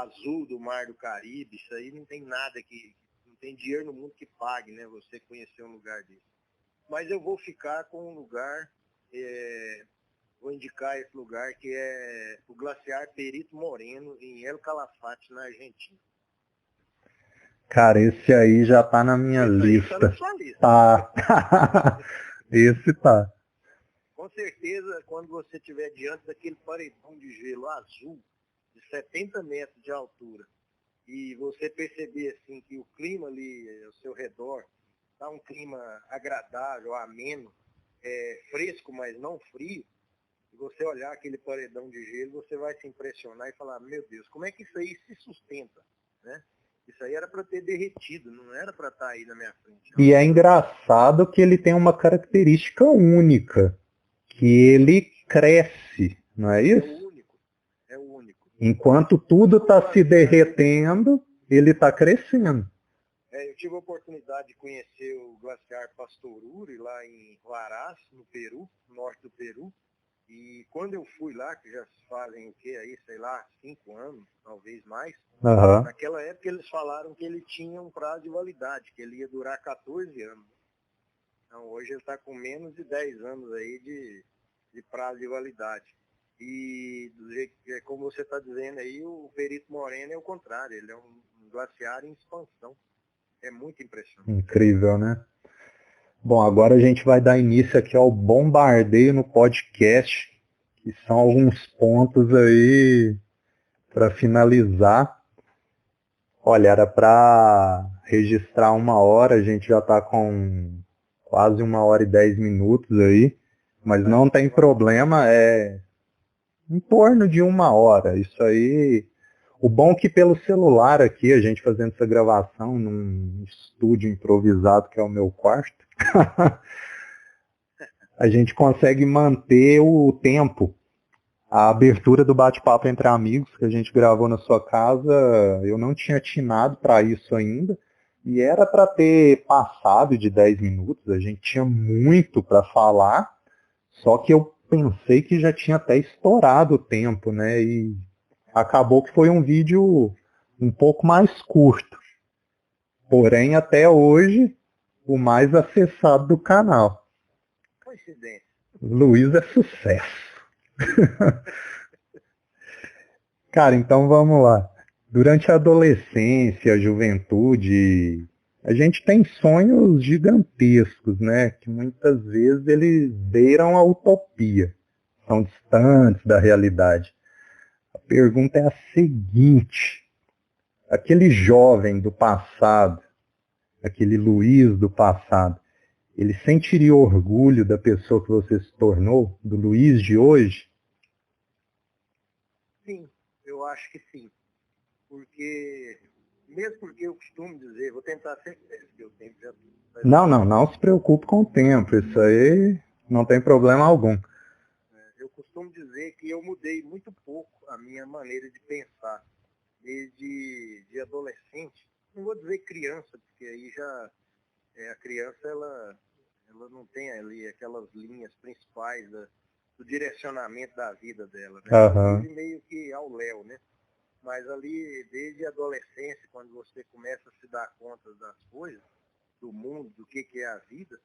azul do Mar do Caribe, isso aí não tem nada não tem dinheiro no mundo que pague, né? Você conhecer um lugar desse. Mas eu vou ficar com um lugar, vou indicar esse lugar, que é o Glaciar Perito Moreno, em El Calafate, na Argentina. Cara, esse aí já tá na minha lista. Tá na sua lista. Tá. Esse tá. Com certeza, quando você estiver diante daquele paredão de gelo azul, de 70 metros de altura, e você perceber assim que o clima ali ao seu redor está um clima agradável, ameno, fresco, mas não frio, e você olhar aquele paredão de gelo, você vai se impressionar e falar, meu Deus, como é que isso aí se sustenta, né? Isso aí era para ter derretido, não era para estar aí na minha frente. E é engraçado que ele tem uma característica única, que ele cresce, não é isso? É o único. Enquanto tudo está se derretendo, ele está crescendo. Eu tive a oportunidade de conhecer o glaciar Pastoruri, lá em Huaraz, no Peru, norte do Peru. E quando eu fui lá, que já fazem o quê aí, sei lá, 5 anos, talvez mais, naquela época eles falaram que ele tinha um prazo de validade, que ele ia durar 14 anos. Então hoje ele está com menos de 10 anos aí de prazo de validade. E como você está dizendo aí, o Perito Moreno é o contrário, ele é um glaciar em expansão. É muito impressionante. Incrível, né? Bom, agora a gente vai dar início aqui ao bombardeio no podcast, que são alguns pontos aí para finalizar. Olha, era para registrar 1 hora, a gente já está com quase 1 hora e 10 minutos aí, mas não tem problema, é em torno de 1 hora. Isso aí, o bom é que pelo celular aqui, a gente fazendo essa gravação num estúdio improvisado que é o meu quarto, a gente consegue manter o tempo. A abertura do bate-papo entre amigos que a gente gravou na sua casa, eu não tinha atinado para isso ainda. E era para ter passado de 10 minutos, a gente tinha muito para falar, só que eu pensei que já tinha até estourado o tempo, né? E acabou que foi um vídeo um pouco mais curto. Porém, até hoje, o mais acessado do canal. Coincidência. Luiz é sucesso. Cara, então vamos lá. Durante a adolescência, a juventude, a gente tem sonhos gigantescos, né? Que muitas vezes eles beiram a utopia, são distantes da realidade. A pergunta é a seguinte: aquele jovem do passado, aquele Luiz do passado, ele sentiria orgulho da pessoa que você se tornou, do Luiz de hoje? Sim, eu acho que sim. Mesmo porque eu costumo dizer, vou tentar ser breve, porque o tempo já... Não se preocupe com o tempo, isso aí não tem problema algum. Eu costumo dizer que eu mudei muito pouco a minha maneira de pensar, desde de adolescente. Não vou dizer criança, porque aí já a criança ela não tem ali aquelas linhas principais do direcionamento da vida dela, né? Ela vive meio que ao léu, né? Mas ali, desde a adolescência, quando você começa a se dar conta das coisas, do mundo, do que é a vida,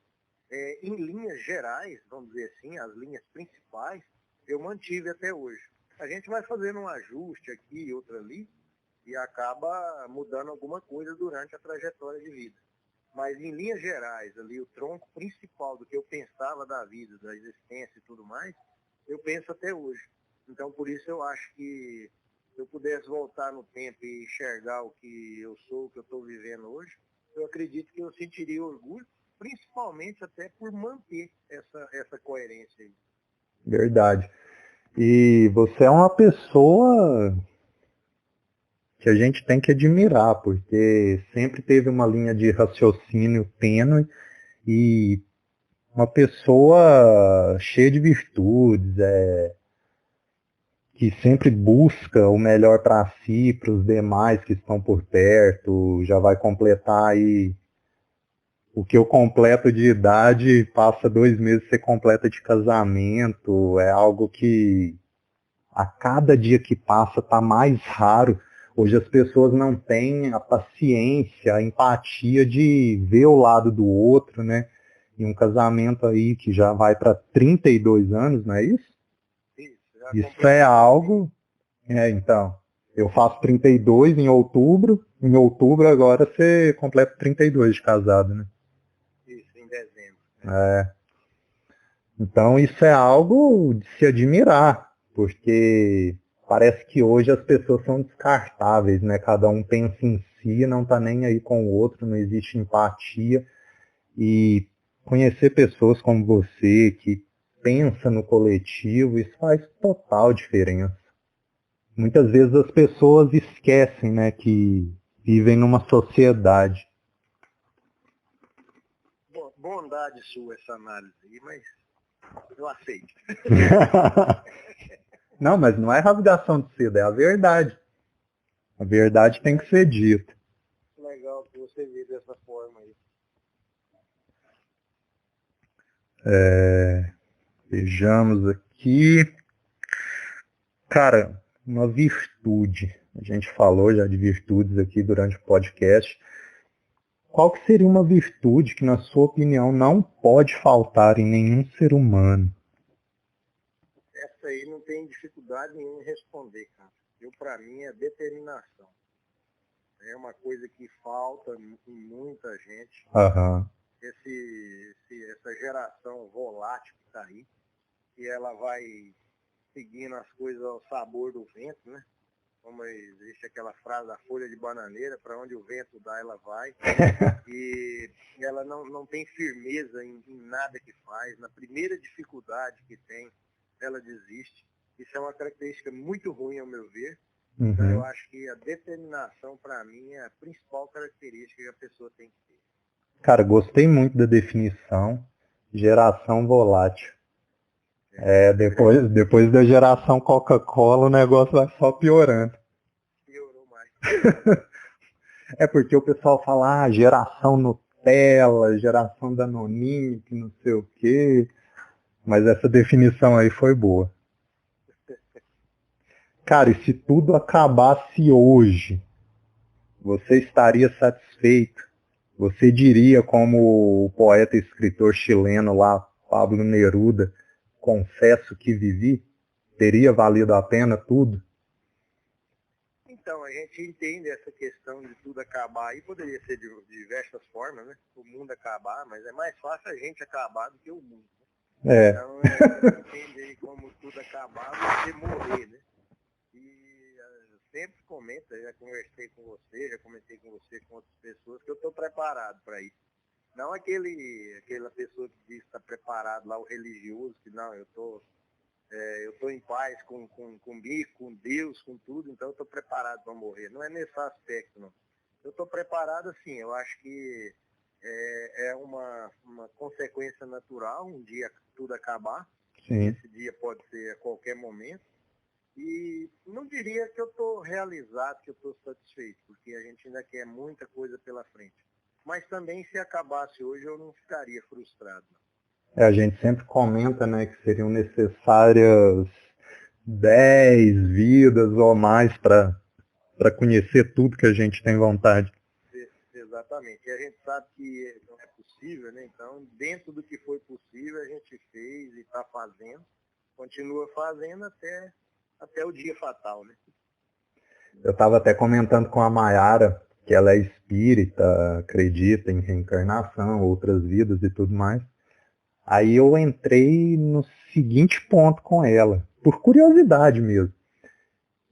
em linhas gerais, vamos dizer assim, as linhas principais, eu mantive até hoje. A gente vai fazendo um ajuste aqui e outro ali, e acaba mudando alguma coisa durante a trajetória de vida. Mas em linhas gerais, ali, o tronco principal do que eu pensava da vida, da existência e tudo mais, eu penso até hoje. Então, por isso eu acho que se eu pudesse voltar no tempo e enxergar o que eu sou, o que eu estou vivendo hoje, eu acredito que eu sentiria orgulho, principalmente até por manter essa coerência aí. Verdade. E você é uma pessoa que a gente tem que admirar, porque sempre teve uma linha de raciocínio tênue e uma pessoa cheia de virtudes, que sempre busca o melhor para si, para os demais que estão por perto, já vai completar aí o que eu completo de idade, passa 2 meses você completa de casamento, é algo que a cada dia que passa está mais raro. Hoje as pessoas não têm a paciência, a empatia de ver o lado do outro, né? E um casamento aí que já vai para 32 anos, não é isso? Isso é algo... então, eu faço 32 em outubro agora você completa 32 de casado, né? Isso, em dezembro. Então isso é algo de se admirar, porque parece que hoje as pessoas são descartáveis, né? Cada um pensa em si, não está nem aí com o outro, não existe empatia. E conhecer pessoas como você, que pensa no coletivo, isso faz total diferença. Muitas vezes as pessoas esquecem, né, que vivem numa sociedade. Bondade sua essa análise aí, mas eu aceito. Não, mas não é rasgação de seda, é a verdade. A verdade tem que ser dita. Legal que você vê dessa forma aí. Vejamos aqui. Cara, uma virtude. A gente falou já de virtudes aqui durante o podcast. Qual que seria uma virtude que, na sua opinião, não pode faltar em nenhum ser humano? Essa aí não tem dificuldade nenhuma em responder, cara. Para mim, é determinação. É uma coisa que falta em muita gente. Aham. Essa geração volátil que está aí, que ela vai seguindo as coisas ao sabor do vento, né? Como existe aquela frase da folha de bananeira, para onde o vento dá, ela vai. E ela não tem firmeza em nada que faz. Na primeira dificuldade que tem, ela desiste. Isso é uma característica muito ruim, ao meu ver. Uhum. Então, eu acho que a determinação, para mim, é a principal característica que a pessoa tem que ter. Cara, gostei muito da definição. Geração volátil. Depois da geração Coca-Cola, o negócio vai só piorando. Piorou mais. É porque o pessoal fala, geração Nutella, geração Danoninho, que não sei o quê. Mas essa definição aí foi boa. Cara, e se tudo acabasse hoje, você estaria satisfeito? Você diria, como o poeta e escritor chileno lá, Pablo Neruda, confesso que vivi? teria valido a pena tudo? Então, a gente entende essa questão de tudo acabar aí, poderia ser de diversas formas, né? O mundo acabar, mas é mais fácil a gente acabar do que o mundo. Né? Então, a gente entende aí como tudo acabar, você morrer, né? E eu sempre comento, já conversei com você, já comentei com você, com outras pessoas, que eu estou preparado para isso. Não aquela pessoa que diz que está preparado lá, o religioso, que não, eu estou em paz comigo, com Deus, com tudo, então eu estou preparado para morrer. Não é nesse aspecto, não. Eu estou preparado, assim, eu acho que é uma consequência natural, um dia tudo acabar. Sim. Esse dia pode ser a qualquer momento. E não diria que eu estou realizado, que eu estou satisfeito, porque a gente ainda quer muita coisa pela frente. Mas também, se acabasse hoje, eu não ficaria frustrado. A gente sempre comenta, né, que seriam necessárias 10 vidas ou mais para conhecer tudo que a gente tem vontade. Exatamente. E a gente sabe que não é possível, né? Então, dentro do que foi possível, a gente fez e está fazendo, continua fazendo até o dia fatal, né? Eu estava até comentando com a Mayara, que ela é espírita, acredita em reencarnação, outras vidas e tudo mais. Aí eu entrei no seguinte ponto com ela, por curiosidade mesmo.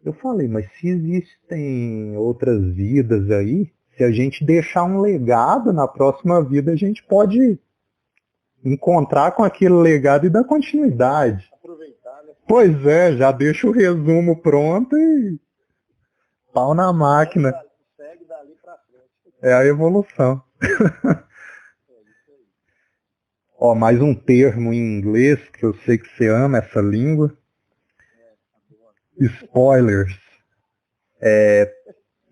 Eu falei, mas se existem outras vidas aí, se a gente deixar um legado na próxima vida, a gente pode encontrar com aquele legado e dar continuidade. Aproveitar, né? Pois é, já deixa o resumo pronto e pau na máquina. Segue dali pra frente. É a evolução. Ó, mais um termo em inglês, que eu sei que você ama essa língua. Spoilers.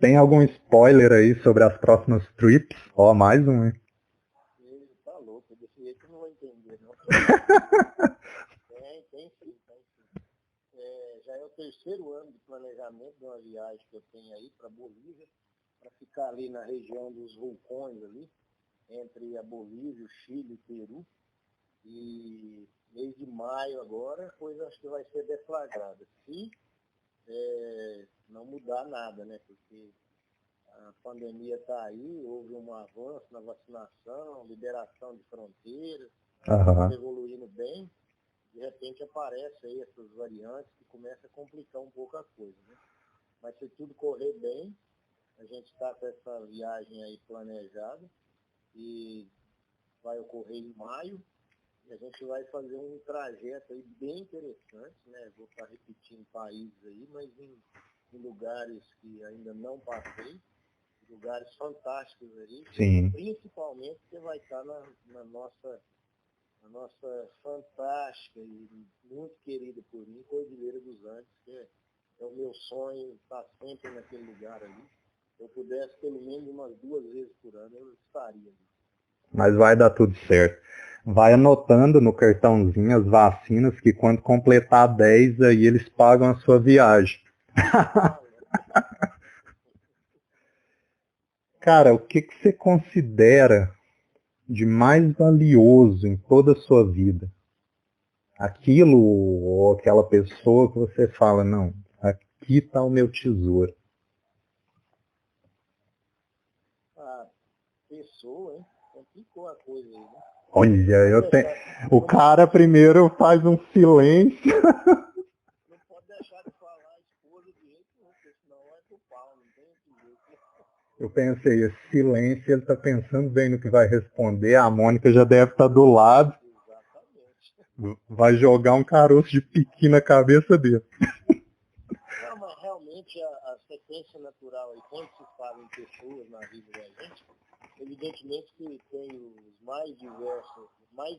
Tem algum spoiler aí sobre as próximas trips? Ó, mais um, hein? Tá louco, desse jeito eu não vou entender, não. Tem sim. Já é o terceiro ano de planejamento de uma viagem que eu tenho aí para Bolívia, para ficar ali na região dos vulcões ali, entre a Bolívia, o Chile e o Peru. E mês de maio agora, a coisa acho que vai ser deflagrada. Se não mudar nada, né? Porque a pandemia está aí, houve um avanço na vacinação, liberação de fronteiras, evoluindo bem. De repente aparecem aí essas variantes que começam a complicar um pouco a coisa, né? Mas se tudo correr bem, a gente está com essa viagem aí planejada e vai ocorrer em maio. E a gente vai fazer um trajeto aí bem interessante, né? Vou estar repetindo países aí, mas em lugares que ainda não passei, lugares fantásticos aí. Sim. Principalmente você vai estar na nossa fantástica e muito querida por mim, Cordilheira dos Andes, que é o meu sonho estar sempre naquele lugar ali. Se eu pudesse, pelo menos umas 2 vezes por ano, eu estaria ali. Mas vai dar tudo certo. Vai anotando no cartãozinho as vacinas, que quando completar 10, aí eles pagam a sua viagem. Cara, o que você considera de mais valioso em toda a sua vida? Aquilo ou aquela pessoa que você fala, não, aqui está o meu tesouro. A pessoa, hein? Complicou a coisa aí, né? Olha, o cara primeiro faz um silêncio. Não pode deixar de falar a esposa de jeito nenhum, porque senão vai pro pau, não tem que jeito. Eu pensei, esse silêncio, ele está pensando bem no que vai responder, a Mônica já deve estar do lado. Exatamente. Vai jogar um caroço de piqui na cabeça dele. Não, mas realmente a sequência natural aí, quando se fala em pessoas na vida da gente, evidentemente que tem os mais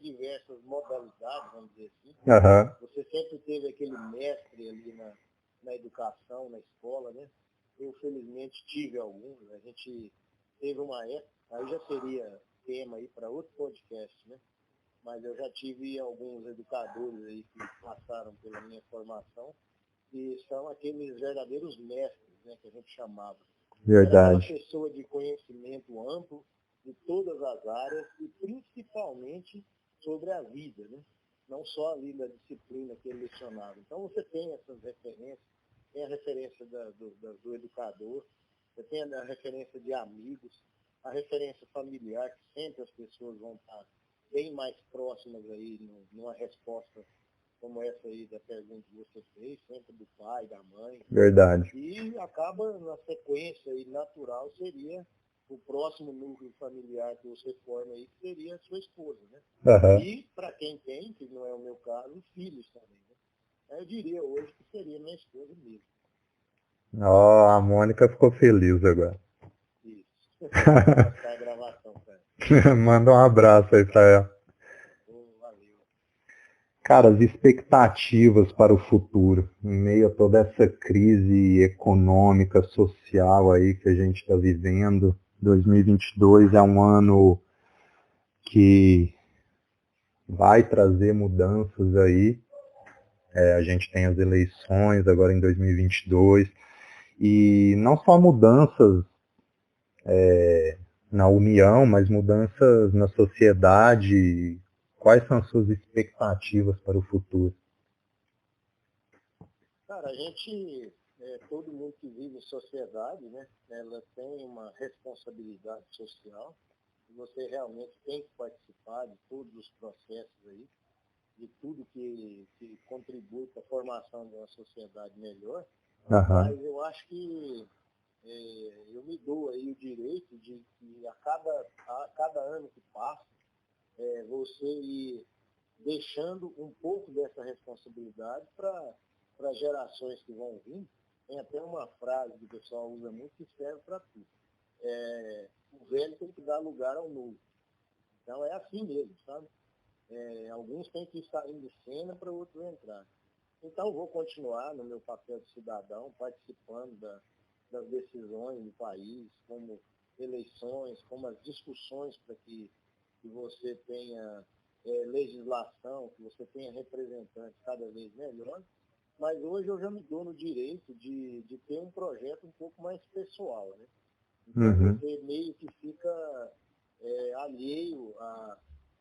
diversas modalidades, vamos dizer assim. Você sempre teve aquele mestre ali na educação, na escola, né? Eu, felizmente, tive alguns. A gente teve uma época, aí já seria tema aí para outro podcast, né? Mas eu já tive alguns educadores aí que passaram pela minha formação, que são aqueles verdadeiros mestres, né, que a gente chamava. Verdade. Era uma pessoa de conhecimento amplo de todas as áreas e principalmente sobre a vida, né? não só ali da disciplina que ele lecionava. Então você tem essas referências, tem a referência do educador, você tem a referência de amigos, a referência familiar, que sempre as pessoas vão estar bem mais próximas aí numa resposta como essa aí da pergunta que você fez, sempre do pai, da mãe. Verdade. E acaba na sequência aí natural seria o próximo núcleo familiar que você forma aí, que seria a sua esposa, né? Uhum. E para quem tem, que não é o meu caso, os filhos também, né? Eu diria hoje que seria minha esposa mesmo. Ó, a Mônica ficou feliz agora. Isso. Vou mostrar a gravação para ela. Manda um abraço aí pra ela. Valeu. Cara, as expectativas para o futuro, em meio a toda essa crise econômica, social aí que a gente está vivendo, 2022 é um ano que vai trazer mudanças aí. A gente tem as eleições agora em 2022 e não só mudanças na União, mas mudanças na sociedade. Quais são as suas expectativas para o futuro? Cara, a gente, todo mundo que vive em sociedade, né, ela tem uma responsabilidade social. Você realmente tem que participar de todos os processos aí, de tudo que contribui para a formação de uma sociedade melhor. Uhum. Mas eu acho que eu me dou aí o direito de que a cada ano que passa, você ir deixando um pouco dessa responsabilidade para gerações que vão vir. Tem até uma frase que o pessoal usa muito que serve para tudo. O velho tem que dar lugar ao novo. Então é assim mesmo, sabe? Alguns têm que sair de cena para outros entrar. Então vou continuar no meu papel de cidadão, participando das decisões do país, como eleições, como as discussões para que você tenha legislação, que você tenha representantes cada vez melhores. Mas hoje eu já me dou no direito de ter um projeto um pouco mais pessoal, né? Então você meio que fica alheio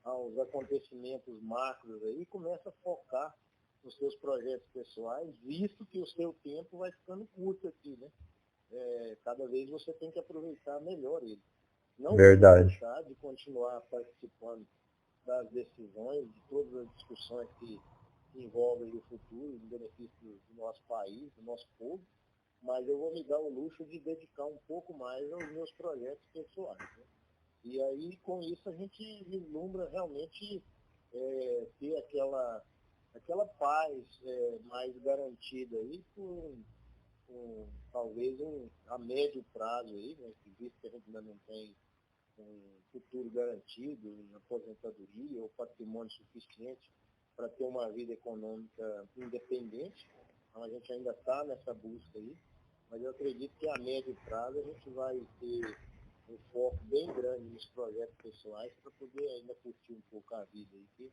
aos acontecimentos macros aí e começa a focar nos seus projetos pessoais, visto que o seu tempo vai ficando curto aqui, né? Cada vez você tem que aproveitar melhor ele. Não Verdade. deixar de continuar participando das decisões, de todas as discussões que envolvem o futuro, em benefício do nosso país, do nosso povo, mas eu vou me dar o luxo de dedicar um pouco mais aos meus projetos pessoais, né? E aí, com isso, a gente vislumbra realmente ter aquela paz mais garantida aí talvez a médio prazo aí, né, visto que a gente ainda não tem um futuro garantido em aposentadoria ou patrimônio suficiente para ter uma vida econômica independente. Então a gente ainda está nessa busca aí, mas eu acredito que a médio prazo a gente vai ter um foco bem grande nos projetos pessoais para poder ainda curtir um pouco a vida aí, que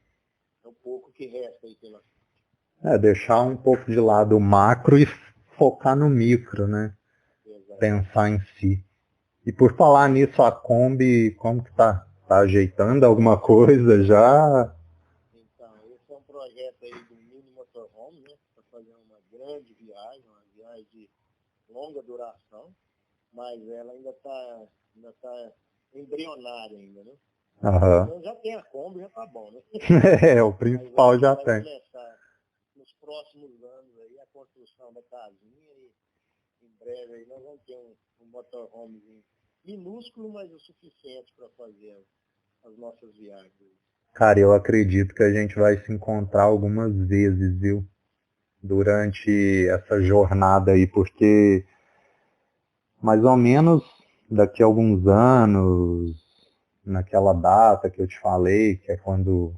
é um pouco que resta aí pela frente. Deixar um pouco de lado o macro e focar no micro, né? Exatamente. Pensar em si. E por falar nisso, a Kombi, como que tá? Tá ajeitando alguma coisa já? Então, esse é um projeto aí do Mini Motorhome, né? Para fazer uma grande viagem, uma viagem de longa duração, mas ela ainda tá embrionária ainda, né? Então já tem a Kombi, já tá bom, né? O principal já vai tem. começar nos próximos anos aí a construção da casinha e em breve aí nós vamos ter um motorhomezinho minúsculo, mas o suficiente para fazer as nossas viagens. Cara, eu acredito que a gente vai se encontrar algumas vezes, viu? Durante essa jornada aí, porque mais ou menos daqui a alguns anos, naquela data que eu te falei, que é quando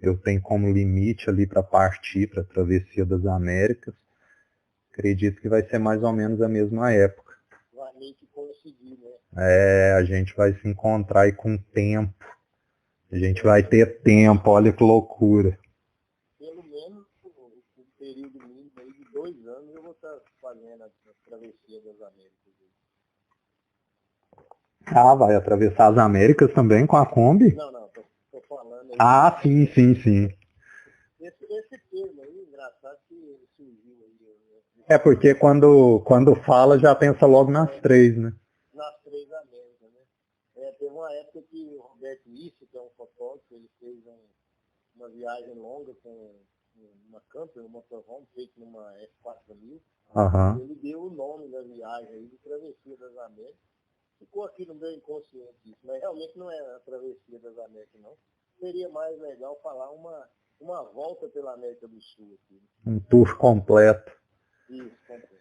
eu tenho como limite ali para partir para a Travessia das Américas, acredito que vai ser mais ou menos a mesma época. Vai meio que coincidir, né? A gente vai se encontrar aí com tempo. A gente vai ter tempo, olha que loucura. Pelo menos o período mínimo aí de 2 anos eu vou estar fazendo a Travessia das Américas. Ah, vai atravessar as Américas também com a Kombi? Não, tô falando aí. Ah, sim. engraçado que ele surgiu aí. É porque quando fala já pensa logo nas três, né? Nas três Américas, né? Teve uma época que o Roberto Issa, que é um fotógrafo, ele fez uma viagem longa com uma camper, um motorhome feito numa F4000. Aham. Ele deu o nome da viagem aí de Travessia das Américas. Ficou aqui no meu inconsciente isso, mas realmente não é a Travessia das Américas, não. Seria mais legal falar uma volta pela América do Sul aqui. Um tour completo. Isso, completo.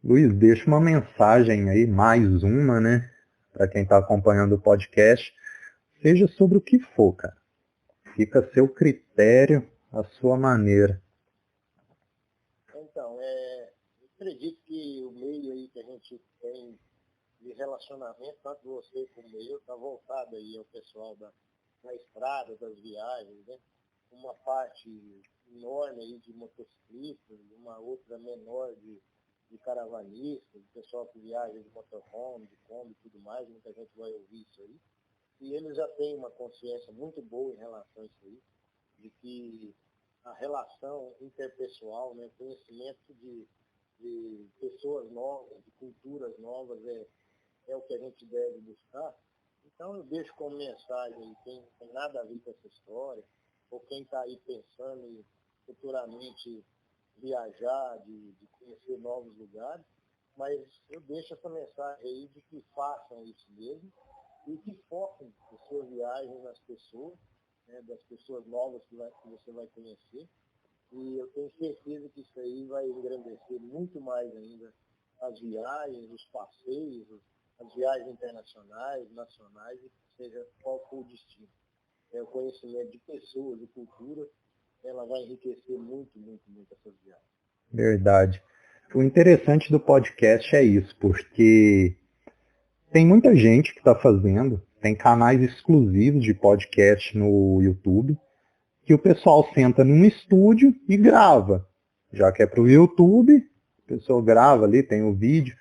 Luiz, deixa uma mensagem aí, mais uma, né? Para quem está acompanhando o podcast. Seja sobre o que for, cara. Fica a seu critério, a sua maneira. Então, eu acredito que o meio aí que a gente tem de relacionamento, tanto você como eu, está voltado aí ao pessoal da estrada, das viagens, né? Uma parte enorme aí de motociclistas, uma outra menor de caravanistas, de pessoal que viaja de motorhome, de Kombi e tudo mais, muita gente vai ouvir isso aí. E eles já têm uma consciência muito boa em relação a isso aí, de que a relação interpessoal, né, conhecimento de pessoas novas, de culturas novas, é o que a gente deve buscar. Então eu deixo como mensagem aí, quem não tem nada a ver com essa história, ou quem está aí pensando em futuramente viajar, de conhecer novos lugares, mas eu deixo essa mensagem aí de que façam isso mesmo e que foquem a sua viagem nas pessoas, né, das pessoas novas que você vai conhecer. E eu tenho certeza que isso aí vai engrandecer muito mais ainda as viagens, os passeios, as viagens internacionais, nacionais, seja qual for o destino. O conhecimento de pessoas e cultura, ela vai enriquecer muito, muito, muito essas viagens. Verdade. O interessante do podcast é isso, porque tem muita gente que está fazendo, tem canais exclusivos de podcast no YouTube, que o pessoal senta num estúdio e grava. Já que é para o YouTube, a pessoa grava ali, tem o vídeo.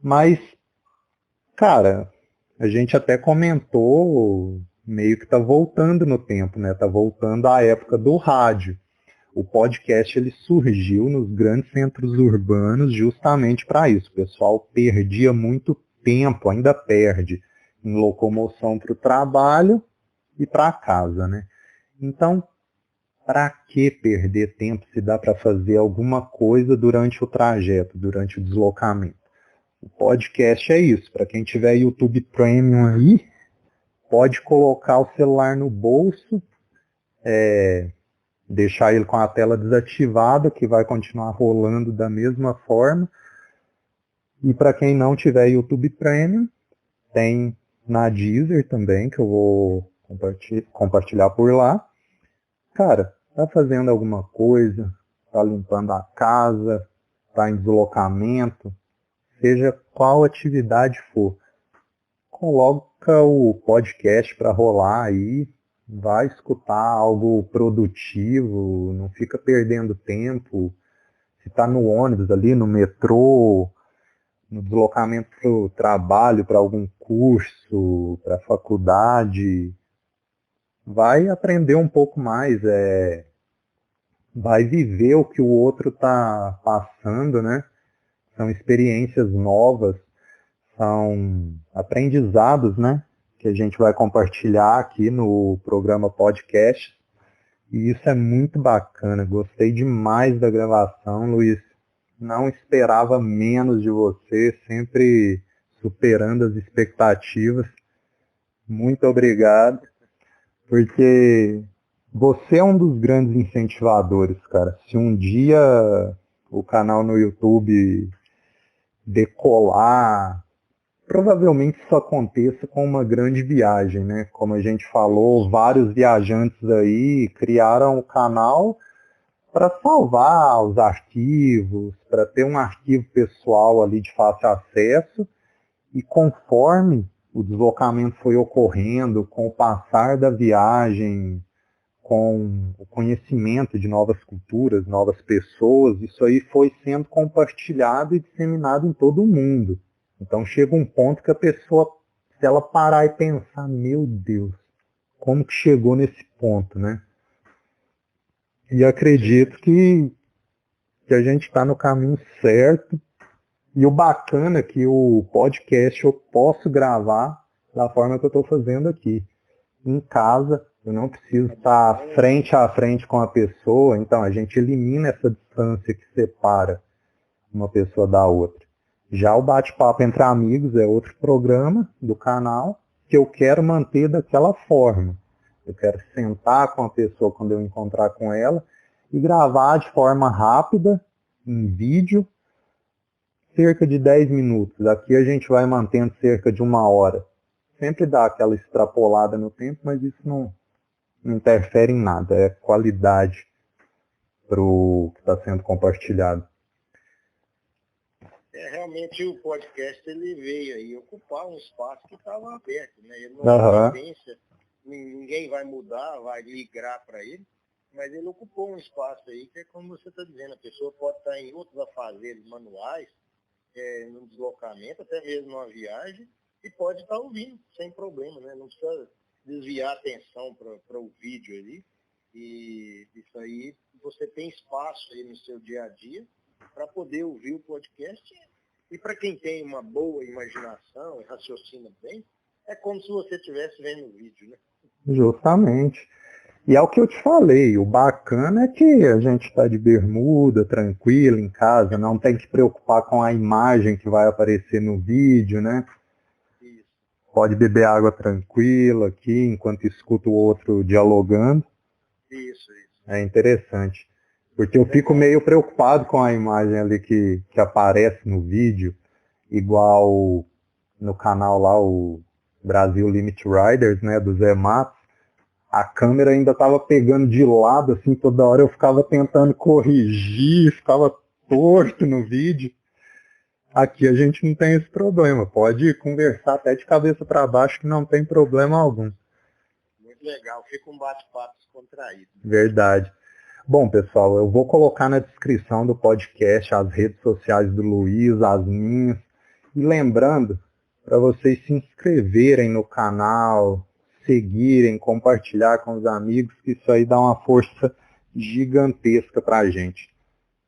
Mas, cara, a gente até comentou, meio que está voltando no tempo, né? Está voltando à época do rádio. O podcast ele surgiu nos grandes centros urbanos justamente para isso. O pessoal perdia muito tempo, ainda perde, em locomoção para o trabalho e para casa, né? Então, para que perder tempo se dá para fazer alguma coisa durante o trajeto, durante o deslocamento? O podcast é isso. Para quem tiver YouTube Premium aí, pode colocar o celular no bolso, deixar ele com a tela desativada, que vai continuar rolando da mesma forma. E para quem não tiver YouTube Premium, tem na Deezer também, que eu vou compartilhar por lá. Cara, tá fazendo alguma coisa, tá limpando a casa, tá em deslocamento, seja qual atividade for, coloca o podcast para rolar aí, vai escutar algo produtivo, não fica perdendo tempo. Se tá no ônibus ali, no metrô, no deslocamento para o trabalho, para algum curso, para a faculdade, vai aprender um pouco mais, vai viver o que o outro está passando, né? São experiências novas, são aprendizados, né? Que a gente vai compartilhar aqui no programa podcast. E isso é muito bacana. Gostei demais da gravação, Luiz. Não esperava menos de você, sempre superando as expectativas. Muito obrigado, porque você é um dos grandes incentivadores, cara. Se um dia o canal no YouTube decolar, provavelmente isso aconteça com uma grande viagem, né? Como a gente falou, vários viajantes aí criaram o canal para salvar os arquivos, para ter um arquivo pessoal ali de fácil acesso, e conforme o deslocamento foi ocorrendo, com o passar da viagem, com o conhecimento de novas culturas, novas pessoas, isso aí foi sendo compartilhado e disseminado em todo o mundo. Então chega um ponto que a pessoa, se ela parar e pensar, meu Deus, como que chegou nesse ponto, né? E acredito que a gente está no caminho certo. E o bacana é que o podcast eu posso gravar da forma que eu estou fazendo aqui. Em casa, eu não preciso estar frente a frente com a pessoa, então a gente elimina essa distância que separa uma pessoa da outra. Já o bate-papo entre amigos é outro programa do canal que eu quero manter daquela forma. Eu quero sentar com a pessoa quando eu encontrar com ela e gravar de forma rápida, em vídeo, cerca de 10 minutos. Aqui a gente vai mantendo cerca de 1 hora. Sempre dá aquela extrapolada no tempo, mas isso não interfere em nada. É qualidade para o que está sendo compartilhado. Realmente o podcast ele veio aí ocupar um espaço que estava aberto, né? Ele não Aham. tem tendência, ninguém vai mudar, vai migrar para ele, mas ele ocupou um espaço aí que é como você está dizendo, a pessoa pode estar em outros afazeres manuais, num deslocamento, até mesmo numa viagem, e pode estar ouvindo, sem problema, né? Não precisa desviar a atenção para o vídeo ali. E isso aí, você tem espaço aí no seu dia a dia para poder ouvir o podcast. E para quem tem uma boa imaginação e raciocina bem, é como se você estivesse vendo o vídeo, né? Justamente. E é o que eu te falei, o bacana é que a gente está de bermuda, tranquilo, em casa, não tem que se preocupar com a imagem que vai aparecer no vídeo, né? Isso. Pode beber água tranquila aqui, enquanto escuta o outro dialogando. Isso. É interessante. Porque eu fico meio preocupado com a imagem ali que aparece no vídeo, igual no canal lá, o Brasil Limit Riders, né, do Zé Matos. A câmera ainda estava pegando de lado, assim, toda hora eu ficava tentando corrigir, ficava torto no vídeo. Aqui a gente não tem esse problema, pode conversar até de cabeça para baixo que não tem problema algum. Muito legal, fica um bate-papo descontraído. Verdade. Bom, pessoal, eu vou colocar na descrição do podcast as redes sociais do Luiz, as minhas. E lembrando, para vocês se inscreverem no canal, seguirem, compartilhar com os amigos, que isso aí dá uma força gigantesca para a gente.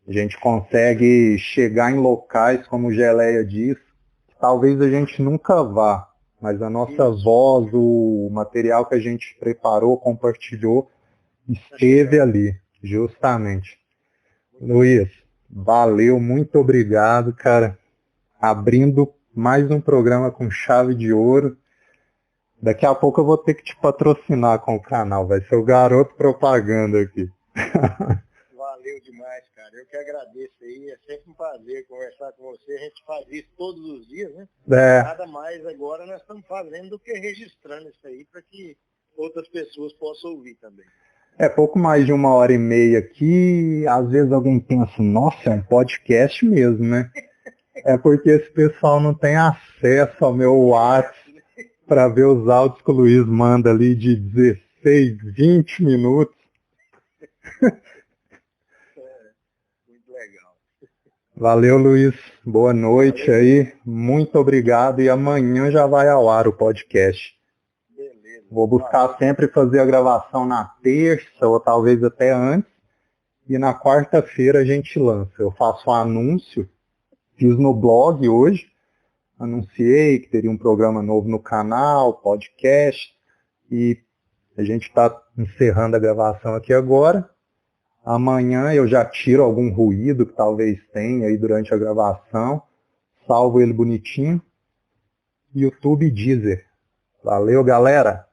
A gente consegue chegar em locais, como o Geleia diz, que talvez a gente nunca vá, mas a nossa voz, o material que a gente preparou, compartilhou, esteve ali, justamente. Luiz, valeu, muito obrigado, cara. Abrindo mais um programa com chave de ouro. Daqui a pouco eu vou ter que te patrocinar com o canal, vai ser o garoto propaganda aqui. Valeu demais, cara. Eu que agradeço aí. É sempre um prazer conversar com você. A gente faz isso todos os dias, né? Nada mais agora nós estamos fazendo do que registrando isso aí para que outras pessoas possam ouvir também. É pouco mais de 1 hora e meia aqui. Às vezes alguém pensa, nossa, é um podcast mesmo, né? É porque esse pessoal não tem acesso ao meu WhatsApp para ver os áudios que o Luiz manda ali de 16, 20 minutos. Muito legal. Valeu, Luiz. Boa noite aí. Muito obrigado. E amanhã já vai ao ar o podcast. Beleza. Vou buscar sempre fazer a gravação na terça ou talvez até antes. E na quarta-feira a gente lança. Eu faço um anúncio. Fiz no blog hoje. Anunciei que teria um programa novo no canal, podcast. E a gente está encerrando a gravação aqui agora. Amanhã eu já tiro algum ruído que talvez tenha aí durante a gravação. Salvo ele bonitinho. YouTube e Deezer. Valeu, galera!